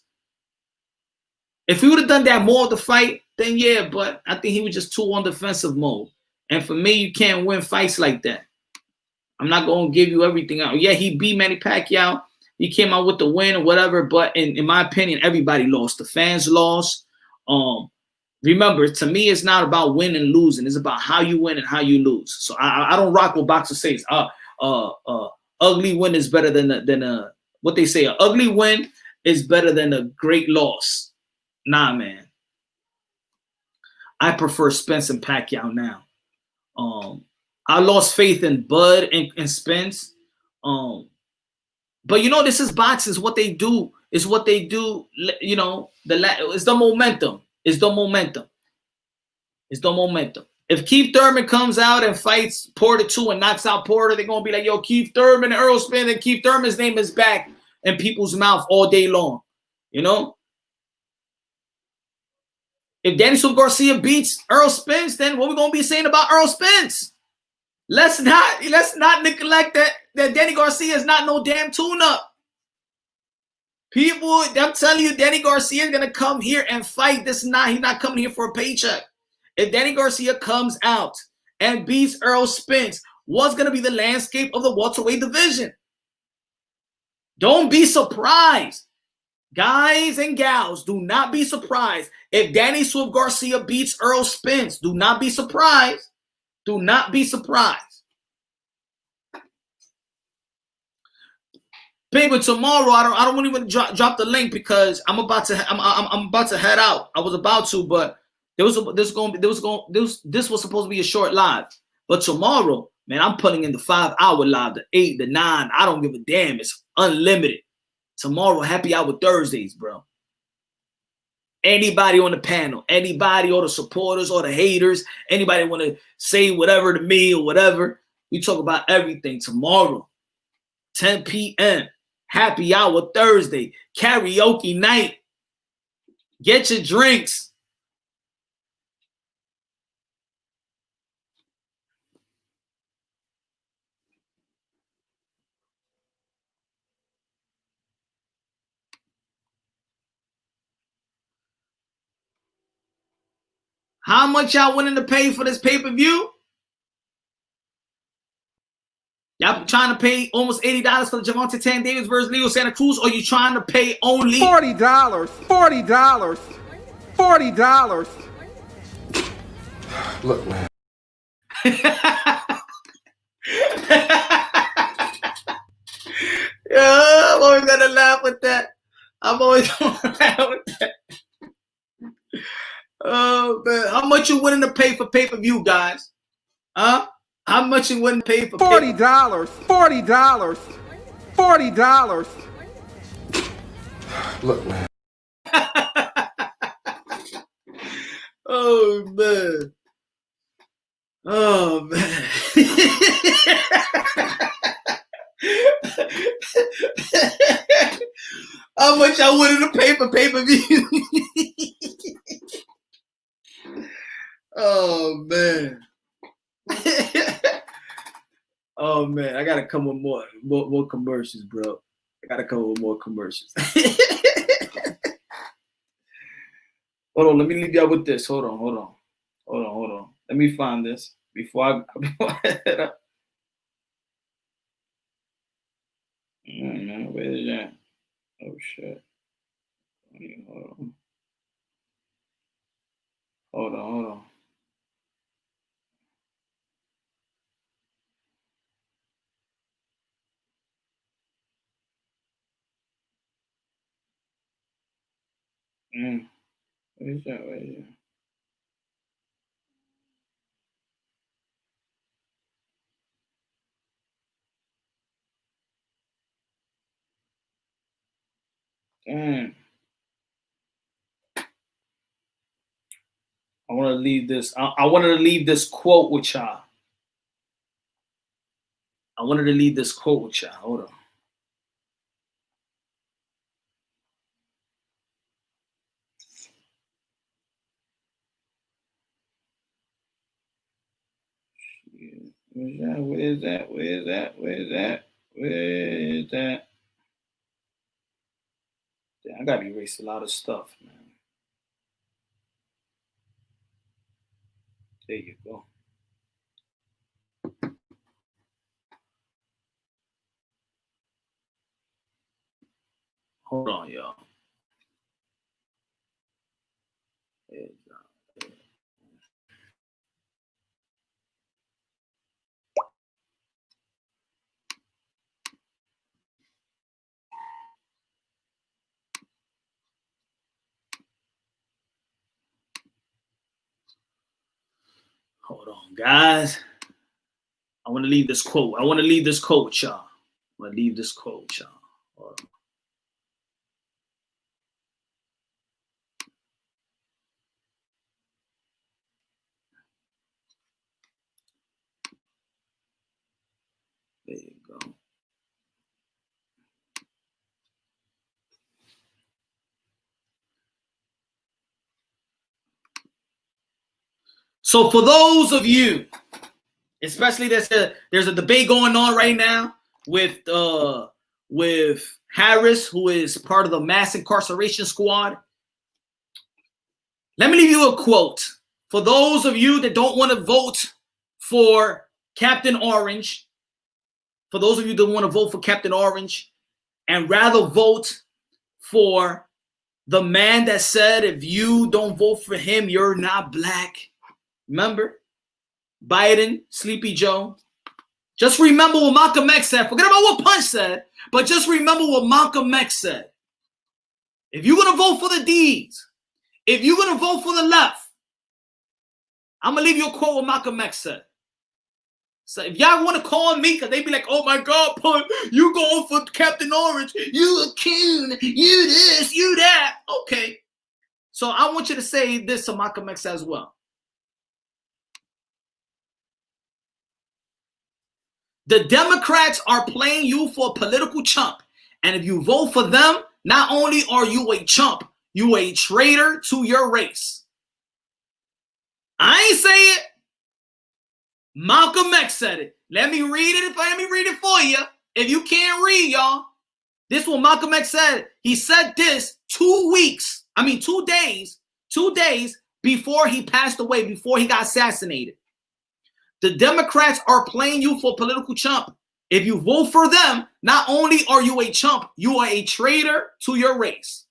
Speaker 1: If he would have done that more of the fight, then yeah, but I think he was just too on defensive mode. And for me, you can't win fights like that. I'm not going to give you everything out. Yeah, he beat Manny Pacquiao. He came out with the win or whatever, but in my opinion, everybody lost. The fans lost. Remember, to me, it's not about winning and losing. It's about how you win and how you lose. So I don't rock what boxers say. Ugly win is better than what they say. An ugly win is better than a great loss. Nah, man. I prefer Spence and Pacquiao now. I lost faith in Bud and Spence. But you know, this is boxing. It's what they do. It's what they do. You know, it's the momentum. It's the momentum. It's the momentum. If Keith Thurman comes out and fights Porter 2 and knocks out Porter, they're gonna be like, yo, Keith Thurman and Earl Spence, and Keith Thurman's name is back in people's mouth all day long. You know? If Daniel Garcia beats Earl Spence, then what are we gonna be saying about Earl Spence? Let's not neglect that Danny Garcia is not no damn tune-up. People, I'm telling you, Danny Garcia is gonna come here and fight. He's not coming here for a paycheck. If Danny Garcia comes out and beats Earl Spence, what's gonna be the landscape of the welterweight division? Don't be surprised. Guys and gals, do not be surprised if Danny Swift Garcia beats Earl Spence. Do not be surprised. Do not be surprised. Baby, tomorrow I don't even drop the link because I'm about to head out. I was about to, but this was supposed to be a short live. But tomorrow, man, I'm putting in the 5-hour live, the 8, the 9. I don't give a damn. It's unlimited. Tomorrow, happy hour Thursdays, bro. Anybody on the panel, anybody or the supporters or the haters, anybody want to say whatever to me or whatever, we talk about everything tomorrow, 10 p.m. Happy hour Thursday, karaoke night. Get your drinks. How much y'all willing to pay for this pay-per-view? Y'all trying to pay almost $80 for the Gervonta Tank Davis versus Leo Santa Cruz, or you trying to pay only
Speaker 2: $40? $40. $40. Look, man.
Speaker 1: Yeah, I'm always gonna laugh with that. I'm always gonna laugh with that. Oh man, how much you willing to pay for pay-per-view, guys? Huh? How much you willing to pay for
Speaker 2: $40? $40. $40. Look, man.
Speaker 1: Oh man. Oh man. How much I willing to pay for pay-per-view? Oh man. Oh man, I gotta come with more commercials, bro. I gotta come with more commercials. Hold on, let me leave y'all with this. Hold on. Let me find this before I head up. Man, where is that? Oh shit. Hold on. Where is that? Damn. I want to leave this. I wanted to leave this quote with y'all. Hold on. Where is that? Damn, I gotta erase a lot of stuff, man. There you go. Hold on, y'all. Hold on, guys. I want to leave this quote. With y'all. Hold on. There you go. So for those of you, especially there's a debate going on right now with Harris, who is part of the mass incarceration squad. Let me leave you a quote. For those of you that don't want to vote for Captain Orange, and rather vote for the man that said, if you don't vote for him, you're not black. Remember? Biden, Sleepy Joe. Just remember what Malcolm X said. Forget about what Punch said, but just remember what Malcolm X said. If you're going to vote for the D's, if you're going to vote for the left, I'm going to leave you a quote what Malcolm X said. So if y'all want to call me, because they be like, oh my God, Punch, you going for Captain Orange. You a coon. You this, you that. Okay. So I want you to say this to Malcolm X as well. The Democrats are playing you for a political chump. And if you vote for them, not only are you a chump, you a traitor to your race. I ain't say it. Malcolm X said it. Let me read it for you. If you can't read, y'all, this is what Malcolm X said. He said this 2 days before he passed away, before he got assassinated. The Democrats are playing you for a political chump. If you vote for them, not only are you a chump, you are a traitor to your race.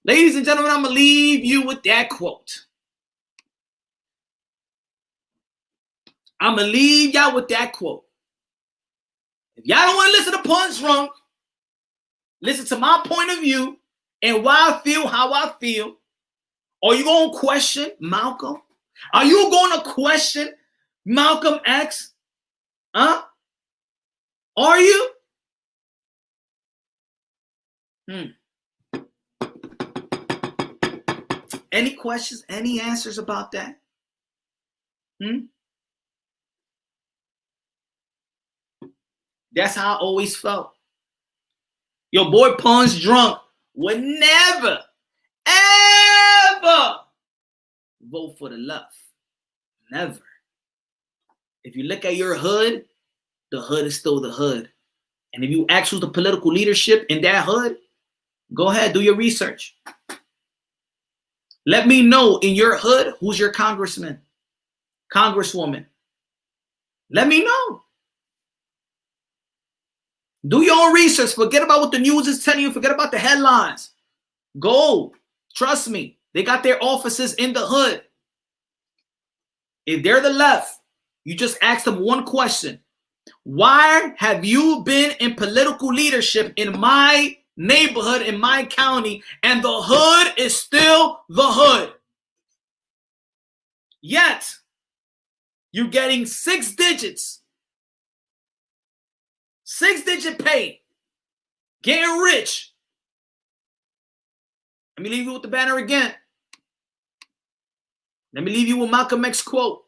Speaker 1: Ladies and gentlemen, I'm going to leave you with that quote. I'm going to leave y'all with that quote. If y'all don't want to listen to Punch Drunk, listen to my point of view and why I feel how I feel. Are you going to question Malcolm? Are you going to question Malcolm X? Huh? Are you? Any questions? Any answers about that? That's how I always felt. Your boy Punch Drunk would never, ever vote for the left. Never. If you look at your hood, the hood is still the hood. And if you ask who's the political leadership in that hood, go ahead, do your research. Let me know in your hood who's your congressman, congresswoman. Let me know. Do your own research. Forget about what the news is telling you. Forget about the headlines. Go. Trust me. They got their offices in the hood. If they're the left, you just ask them one question. Why have you been in political leadership in my neighborhood, in my county, and the hood is still the hood? Yet, you're getting 6 digits. 6-digit pay. Getting rich. Let me leave you with the banner again. Let me leave you with Malcolm X quote.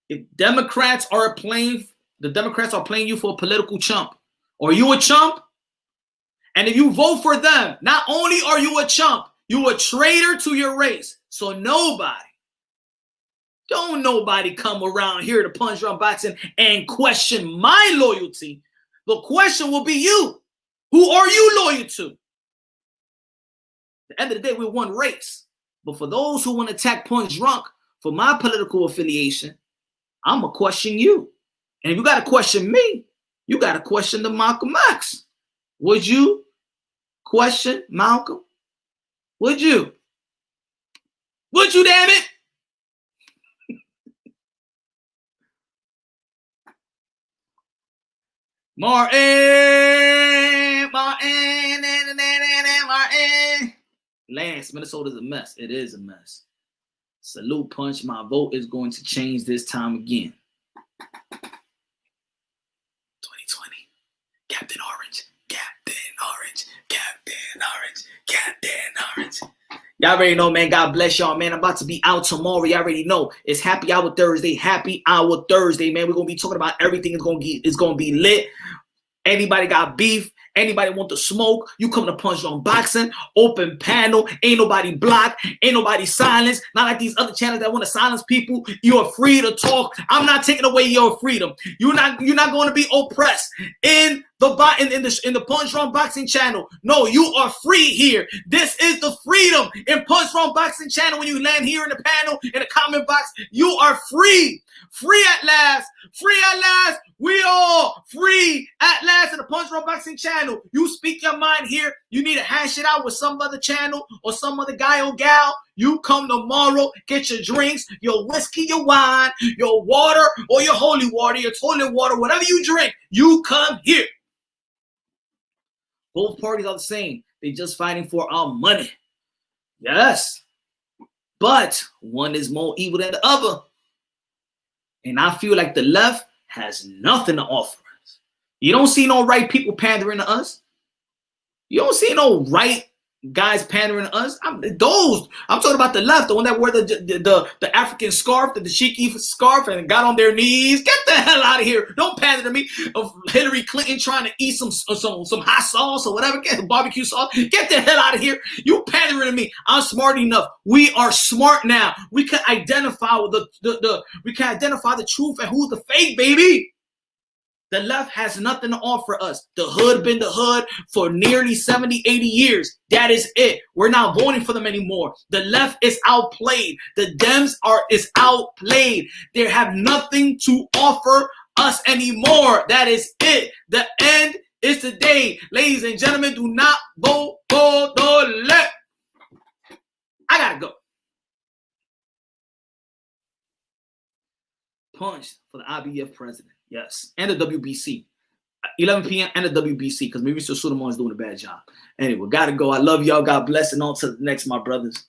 Speaker 1: If Democrats are playing, the Democrats are playing you for a political chump. Are you a chump? And if you vote for them, not only are you a chump, you a traitor to your race. So don't nobody come around here to Punch Drunk Boxing and question my loyalty. The question will be you. Who are you loyal to? At the end of the day, we're one race. But for those who want to attack Punch Drunk for my political affiliation, I'm going to question you. And if you got to question me, you got to question the Malcolm X. Would you question Malcolm? Would you? Would you, damn it? Martin. Lance, Minnesota's a mess. It is a mess. Salute, Punch. My vote is going to change this time again. 2020. Captain Orange. Captain Orange. Captain Orange. Captain Orange. Y'all already know, man. God bless y'all, man. I'm about to be out tomorrow. Y'all already know. It's Happy Hour Thursday. Happy Hour Thursday, man. We're going to be talking about everything. It's going to be lit. Anybody got beef? Anybody want to smoke? You come to Punch Drunk Boxing, open panel. Ain't nobody blocked. Ain't nobody silenced. Not like these other channels that want to silence people. You're free to talk. I'm not taking away your freedom. You're not going to be oppressed in in the Punch Drunk Boxing channel. No, you are free here. This is the freedom in Punch Drunk Boxing channel. When you land here in the panel, in the comment box, you are free. Free at last. Free at last. We all free at last in the Punch Drunk Boxing channel. You speak your mind here. You need to hash it out with some other channel or some other guy or gal. You come tomorrow, get your drinks, your whiskey, your wine, your water, or your holy water, your toilet water, whatever you drink. You come here. Both parties are the same. They're just fighting for our money. Yes. But one is more evil than the other. And I feel like the left has nothing to offer us. You don't see no right people pandering to us. You don't see no right guys pandering to us. I'm talking about the left, the one that wore the African scarf, the cheeky scarf, and got on their knees. Get the hell out of here! Don't pander to me. Of Hillary Clinton trying to eat some hot sauce or whatever, get barbecue sauce. Get the hell out of here! You pandering to me? I'm smart enough. We are smart now. We can identify the truth and who's the fake, baby. The left has nothing to offer us. The hood been the hood for nearly 70, 80 years. That is it. We're not voting for them anymore. The left is outplayed. The Dems is outplayed. They have nothing to offer us anymore. That is it. The end is today. Ladies and gentlemen, do not vote for the left. I gotta go. Punch for the IBF president. Yes, and the WBC. 11 p.m. and the WBC, because maybe Mr. Suleiman is doing a bad job. Anyway, gotta go. I love y'all. God bless, and on to the next, my brothers.